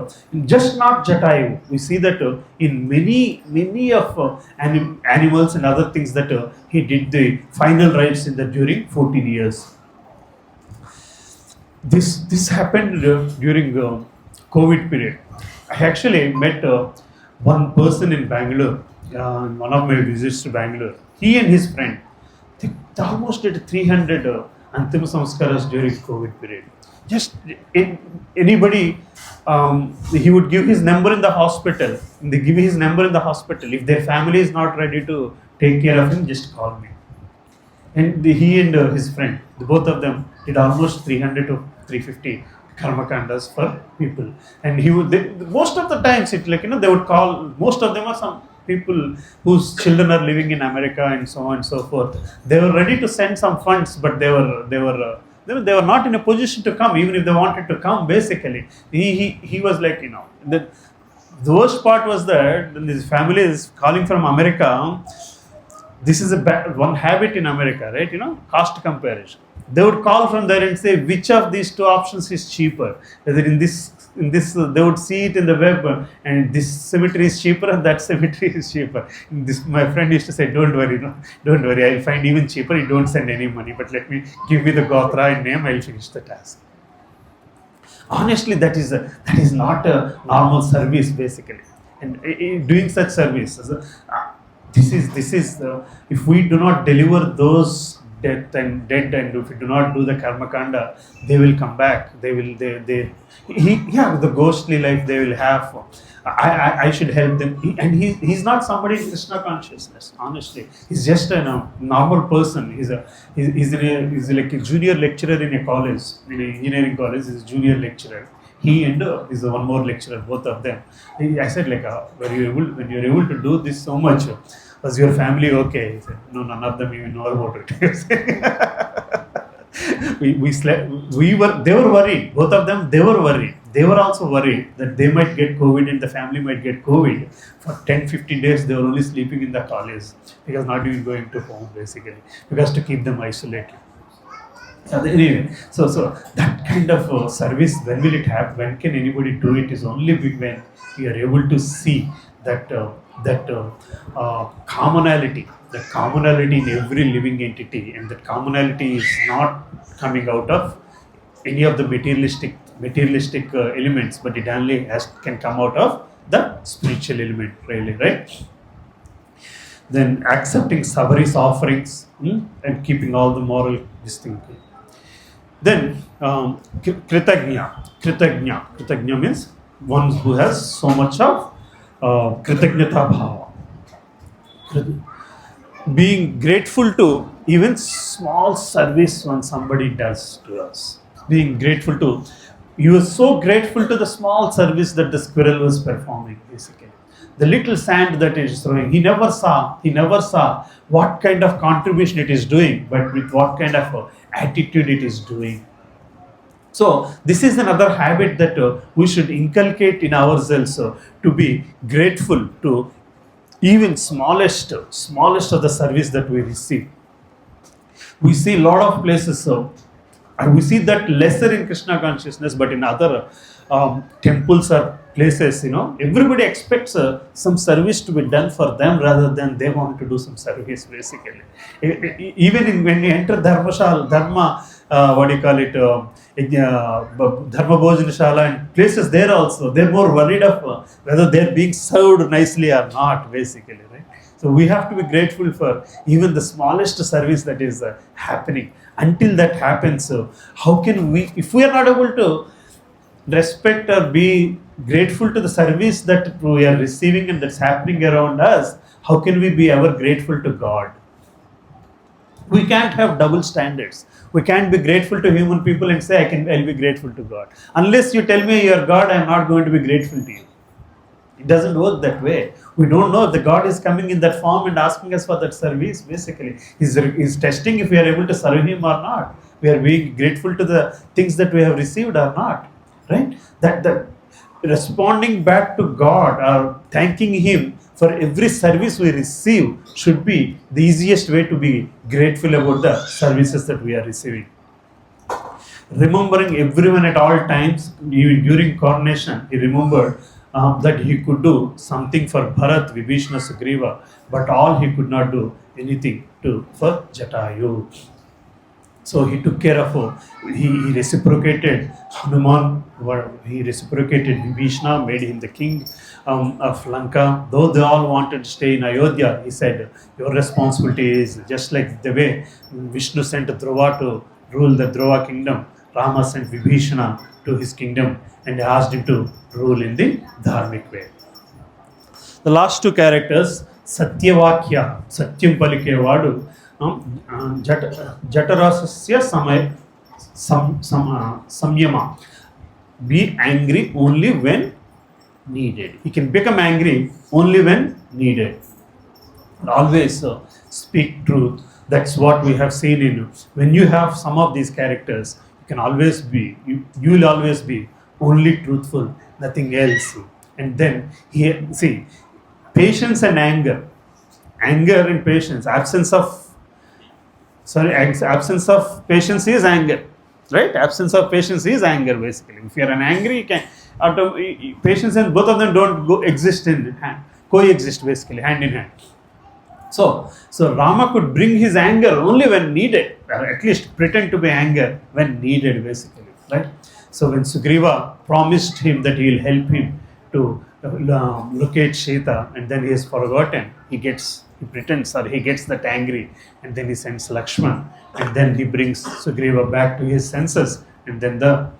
Just not Jatayu. We see that in many of animals and other things that he did the final rites during 14 years. This happened during COVID period. I actually met one person in Bangalore, in one of my visits to Bangalore. He and his friend, they almost did 300 Antima Samskaras during COVID period. Just anybody, he would give his number in the hospital. They give his number in the hospital. If their family is not ready to take care of him, just call me. And he and his friend, both of them did almost 300 to 350 karmakandas for people. And most of the times it like, they would call, most of them are some people whose children are living in America and so on and so forth. They were ready to send some funds, but they were not in a position to come, even if they wanted to come. Basically, he was like, the worst part was that this family is calling from America. This is one habit in America, right? Cost comparison. They would call from there and say which of these two options is cheaper. Whether in this, they would see it in the web, and this cemetery is cheaper and that cemetery is cheaper. My friend used to say, "Don't worry, don't worry. I'll find even cheaper. You don't send any money, but give me the gotra and name. I'll finish the task." Honestly, that is not a normal service, basically. And doing such service, this is if we do not deliver those dead, and if we do not do the karma kanda, they will come back. The ghostly life they will have. I should help them. He's not somebody in Krishna consciousness. Honestly, he's just a normal person. He's like a junior lecturer in a college, in an engineering college. He's a junior lecturer. He and is one more lecturer, both of them. I said, like, when you're able to do this so much, was your family okay? He said, no, none of them even know about it. we slept. They were worried. Both of them, they were worried. They were also worried that they might get COVID and the family might get COVID. For 10-15 days, they were only sleeping in the college because not even going to home, basically, because to keep them isolated. Anyway, so that kind of service, when will it happen? When can anybody do it? Is only when we are able to see that commonality in every living entity, and that commonality is not coming out of any of the materialistic elements, but it only can come out of the spiritual element, really, right? Then accepting Sabari's offerings and keeping all the moral distinct. Then Kritagnya means one who has so much of Kritagnyata bhava. Being grateful to even small service when somebody does to us. Being grateful to, he was so grateful to the small service that the squirrel was performing, basically. The little sand that is throwing, he never saw what kind of contribution it is doing, but with what kind of attitude it is doing. So this is another habit that we should inculcate in ourselves, to be grateful to even smallest of the service that we receive. We see a lot of places, and we see that lesser in Krishna consciousness, but in other temples or places, everybody expects some service to be done for them rather than they want to do some service, basically. Even when you enter Dharma, Dharma Bhojanashala and places there also, they're more worried of whether they're being served nicely or not, basically, right? So we have to be grateful for even the smallest service that is happening. Until that happens, how can we, if we are not able to respect or be grateful to the service that we are receiving and that's happening around us, how can we be ever grateful to God? We can't have double standards. We can't be grateful to human people and say, I'll be grateful to God. Unless you tell me you're God, I'm not going to be grateful to you. It doesn't work that way. We don't know if the God is coming in that form and asking us for that service, basically. He's testing if we are able to serve Him or not. We are being grateful to the things that we have received or not. Right? That responding back to God or thanking Him for every service we receive should be the easiest way to be grateful about the services that we are receiving. Remembering everyone at all times, even during coronation, he remembered that he could do something for Bharat, Vibhishana, Sugriva, but all he could not do anything for Jatayu. So he took care of, he reciprocated Hanuman, he reciprocated Vibhishana, made him the king of Lanka. Though they all wanted to stay in Ayodhya, he said, your responsibility is just like the way Vishnu sent Dhruva to rule the Dhruva kingdom, Rama sent Vibhishana to his kingdom and asked him to rule in the dharmic way. The last two characters, Satyavakya, Satyam Palikevadu, Jatarasasya samyama. Be angry only when needed. He can become angry only when needed. Always speak truth. That's what we have seen in. When you have some of these characters, you can always be, you will always be only truthful, nothing else. And then here, see, patience and anger, anger and patience, absence of absence of patience is anger, right? Absence of patience is anger, basically. If you are an angry, you can patience and both of them don't exist in hand, coexist, basically, hand in hand. So Rama could bring his anger only when needed, or at least pretend to be anger when needed, basically, right? So when Sugriva promised him that he will help him to locate Sita, and then he has forgotten, he pretends, or he gets that angry, and then he sends Lakshman, and then he brings Sugriva back to his senses, and then the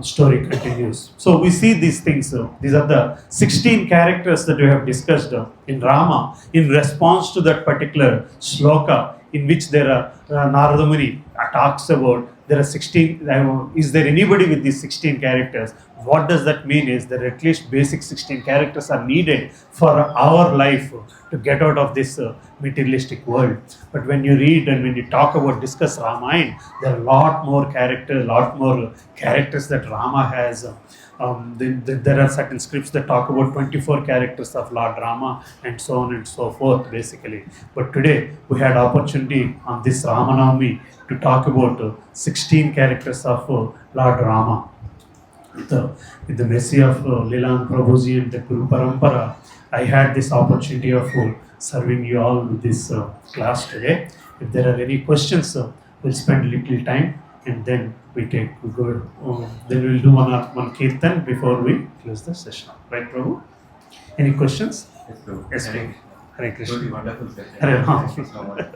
story continues. So we see these things. These are the 16 characters that we have discussed in Rama in response to that particular shloka, in which there are Narada Muni talks about there are 16. Is there anybody with these 16 characters? What does that mean is that at least basic 16 characters are needed for our life to get out of this materialistic world. But when you read and when you discuss Ramayana, there are a lot more characters that Rama has. There are certain scripts that talk about 24 characters of Lord Rama and so on and so forth, basically. But today we had opportunity on this Rama Navami to talk about 16 characters of Lord Rama. With the mercy of Leela Prabhuji and the Guru Parampara, I had this opportunity of serving you all with this class today. If there are any questions, we'll spend a little time, and then then we'll do one kirtan before we close the session. Right, Prabhu? Any questions? Yes, Prabhu. Yes, Prabhu. Hare Krishna. Truly wonderful session. Hare Rama. Thank you so much.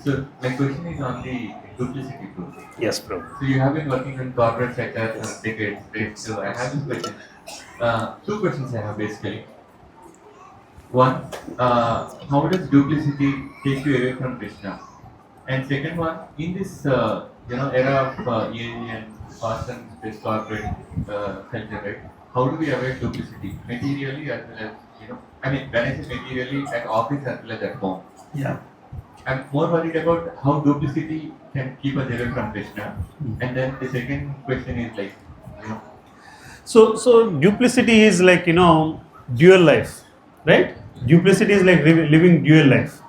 So my question is on the duplicity too. Yes, Prabhu. So you have been working in corporate sector for decades, right? So I have this question. Two questions I have basically. One, how does duplicity take you away from Krishna? And second one, in this era of AI and fast and space corporate culture, right? How do we avoid duplicity materially as well as I mean, when I say materially at office as well as at home? Yeah. I'm more worried about how duplicity can keep us away from Krishna. And then the second question is like, So duplicity is like, dual life, right? Duplicity is like living dual life.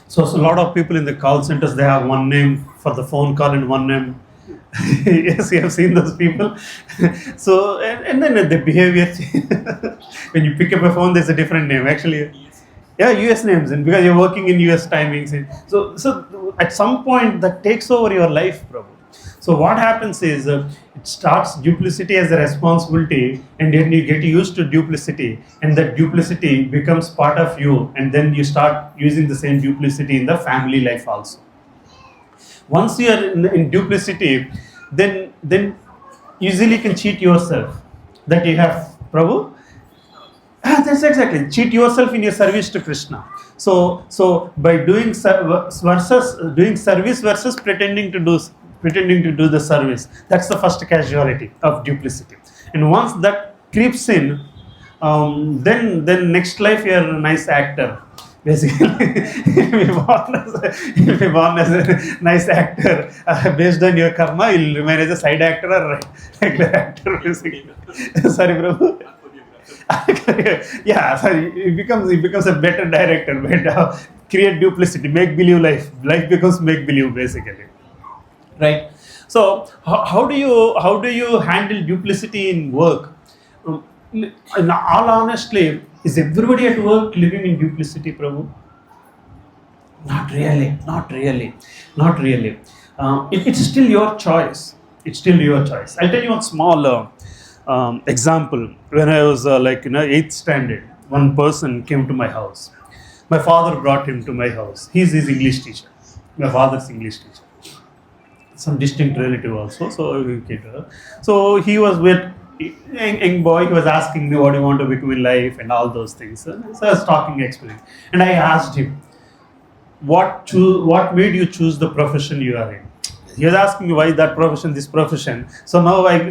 So a lot of people in the call centers, they have one name for the phone call and one name. Yes, you have seen those people. So, and then the behavior, when you pick up a phone, there's a different name. Actually, yeah, US names, and because you're working in US timings. So at some point that takes over your life, Prabhu. So what happens is it starts duplicity as a responsibility, and then you get used to duplicity, and that duplicity becomes part of you, and then you start using the same duplicity in the family life also. Once you are in duplicity, then easily can cheat yourself that you have, Prabhu. That's exactly, cheat yourself in your service to Krishna. So by doing service versus pretending to do the service, that's the first casualty of duplicity. And once that creeps in, then next life you're a nice actor. Basically, if you're born as a nice actor, based on your karma, you'll remain as a side actor or regular actor. Basically, sorry, Prabhu. Yeah, sorry. It becomes a better director. But create duplicity, make believe life. Life becomes make believe, basically, right? So how do you handle duplicity in work? In all honestly, is everybody at work living in duplicity, Prabhu? Not really. It's still your choice. I'll tell you one small example. When I was 8th standard, one person came to my house. My father brought him to my house. He's his English teacher. My father's English teacher. Some distinct relative also. So he was with young boy. He was asking me what do you want to become in life and all those things. So I was explaining, and I asked him, what made you choose the profession you are in? He was asking me why that profession, this profession. So now I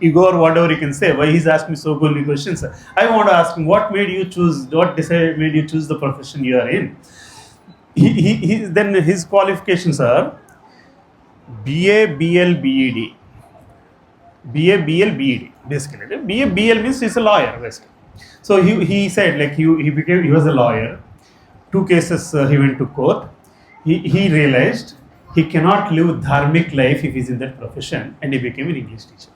ego or whatever you can say, why he's asking me so many questions. I want to ask him what made you choose, what decided made you choose the profession you are in. Then his qualifications are BA, BL, BED. BA, BL, BED. Basically, BA, BL means he's a lawyer. Basically, so he said like he was a lawyer. 2 cases he went to court. He realized he cannot live dharmic life if he's in that profession, and he became an English teacher.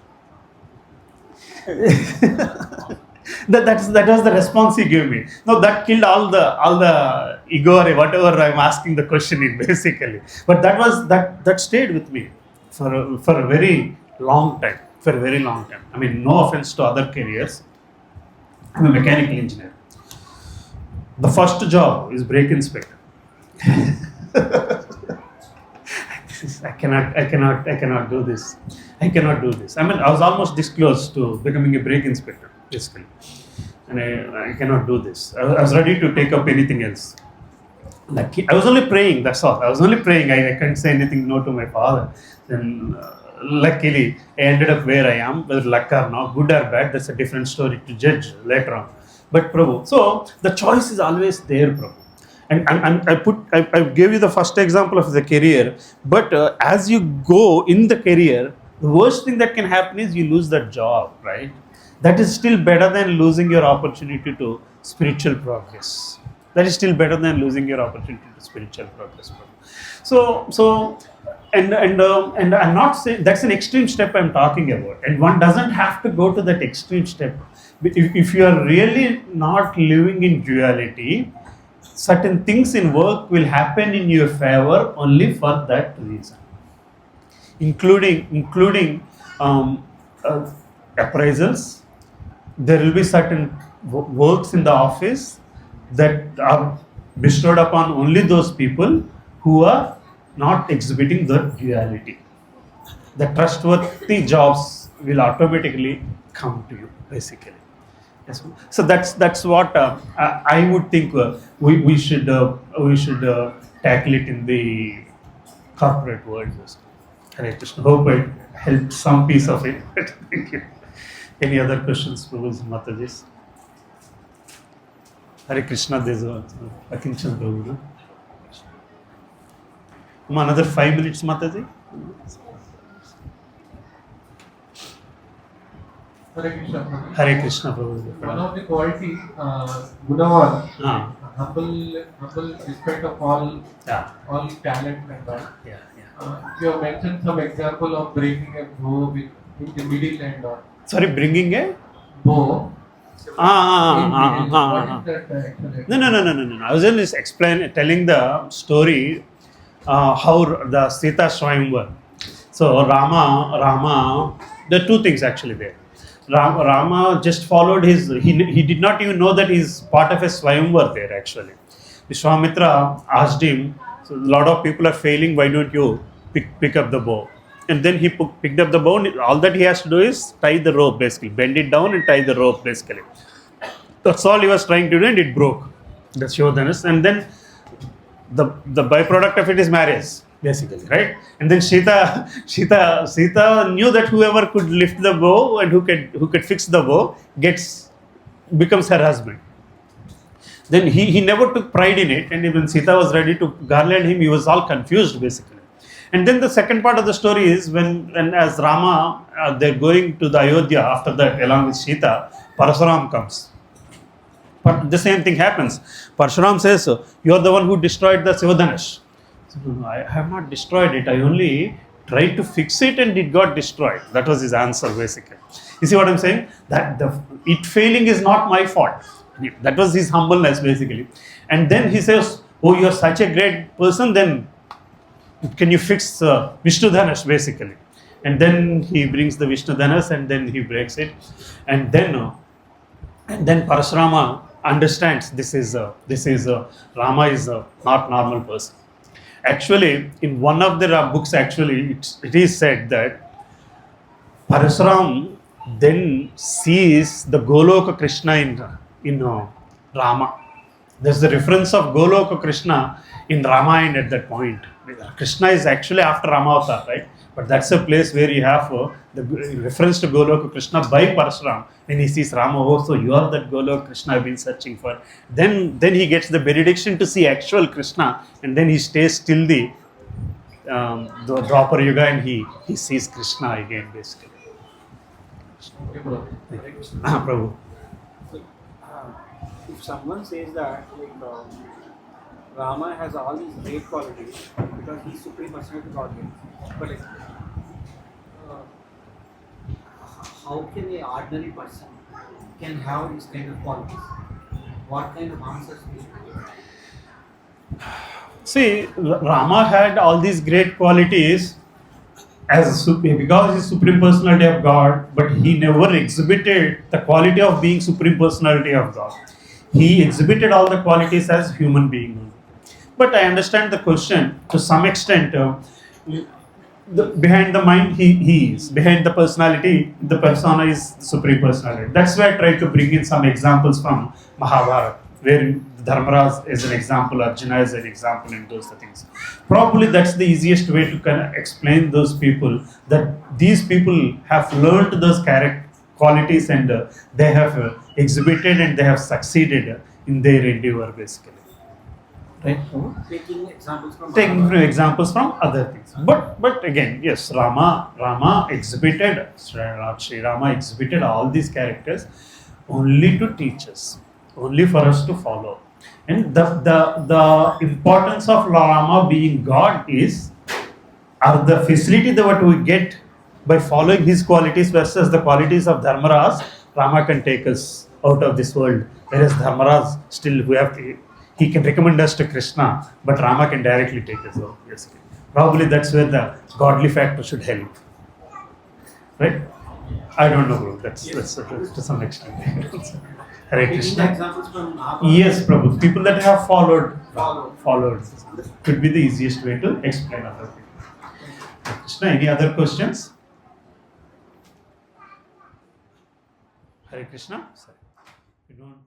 that was the response he gave me. No, that killed all the ego or whatever I'm asking the question in basically. But that stayed with me for a very long time. For a very long time. I mean, no offense to other careers. I'm a mechanical engineer. The first job is brake inspector. I cannot do this. I cannot do this. I mean, I was almost this close to becoming a brake inspector, basically. And I cannot do this. I was ready to take up anything else. Like, I was only praying, that's all. I was only praying. I couldn't say anything no to my father. Then, luckily, I ended up where I am, whether luck or not, good or bad, that's a different story to judge later on. But Prabhu, so the choice is always there, Prabhu. And I gave you the first example of the career, but as you go in the career, the worst thing that can happen is you lose that job, right? That is still better than losing your opportunity to spiritual progress. That is still better than losing your opportunity to spiritual progress, Prabhu. So and I'm not saying that's an extreme step I'm talking about, and one doesn't have to go to that extreme step. If you are really not living in duality, certain things in work will happen in your favor only for that reason, including appraisals. There will be certain works in the office that are bestowed upon only those people who are not exhibiting the duality. The trustworthy jobs will automatically come to you, basically. Yes. So that's what I would think we should tackle it in the corporate world. Hare Krishna. Hope I helped some piece of it. Thank you. Any other questions, Prabhu's Mataji's? Hare Krishna, there's a Akinchan Prabhu. No? Another 5 minutes, Mataji. Hare Krishna Prabhu. Hare Krishna Prabhu. One of the qualities, Gunavan, Ah. humble respect of all Yeah. talent and all. Yeah. You have mentioned some example of breaking a bow in the middle and all. Sorry, bringing a Bow. In middle. What is that actually? No. I was just telling the story how the Sita Swayamvar. So Rama, there are 2 things actually there. Rama just followed he did not even know that he's part of a Swayamvar there actually. Vishwamitra asked him, so a lot of people are failing, why don't you pick up the bow? And then he picked up the bow, and all that he has to do is tie the rope basically, bend it down and tie the rope basically. That's all he was trying to do, and it broke. That's Shodhanas. And then the byproduct of it is marriage, basically, right? And then Sita knew that whoever could lift the bow and who could fix the bow becomes her husband. Then he never took pride in it, and when Sita was ready to garland him, he was all confused basically. And then the second part of the story is when as Rama they're going to the Ayodhya after that along with Sita, Parasuram comes. But the same thing happens. Parashuram says, you are the one who destroyed the Sivadhanush. No, I have not destroyed it. I only tried to fix it and it got destroyed. That was his answer basically. You see what I'm saying? That it failing is not my fault. That was his humbleness basically. And then he says, oh, you are such a great person, then can you fix Vishnu Dhanush basically? And then he brings the Vishnu Dhanush and then he breaks it. And then Parashurama understands this is Rama is not normal person. Actually, in one of the books, actually, it is said that Parashuram then sees the Goloka Krishna in Rama. There's the reference of Goloka Krishna in Ramayana at that point. Krishna is actually after Rama avatar, right? But that's a place where you have the reference to Goloka Krishna by Parashuram. When he sees Rama, oh, so you are that Goloka Krishna I've been searching for. Then he gets the benediction to see actual Krishna, and then he stays till the Dwapar Yuga, and he sees Krishna again, basically. Okay, bro. Prabhu. If someone says that Rama has all these great qualities because he's supreme personality Godhead, but how can a ordinary person can have this kind of qualities? What kind of answers we should give? See, Rama had all these great qualities because he's supreme personality of God, but he never exhibited the quality of being supreme personality of God. He exhibited all the qualities as human being. But I understand the question to some extent. Behind the mind, he is. Behind the personality, the persona is the supreme personality. That's why I tried to bring in some examples from Mahabharata, where Dharmaraj is an example, Arjuna is an example, and those things. Probably that's the easiest way to kind of explain those people, that these people have learned those qualities, and they have exhibited and they have succeeded in their endeavor, basically. Right? Taking examples from Examples from other things. But again, yes, Rama exhibited, Sri Rama exhibited all these characters only to teach us, only for us to follow. And the importance of Rama being God is, are the facility that what we get by following his qualities versus the qualities of Dharmaraj. Rama can take us out of this world, whereas Dharmaraj still he can recommend us to Krishna, but Rama can directly take us out. Basically. Probably that's where the godly factor should help. Right? I don't know, bro. That's to some extent. Hare taking Krishna. examples from Mahabharata. Yes, Prabhu. People that have followed. Could be the easiest way to explain other things. Krishna, any other questions? Hare Krishna. Sorry. We don't.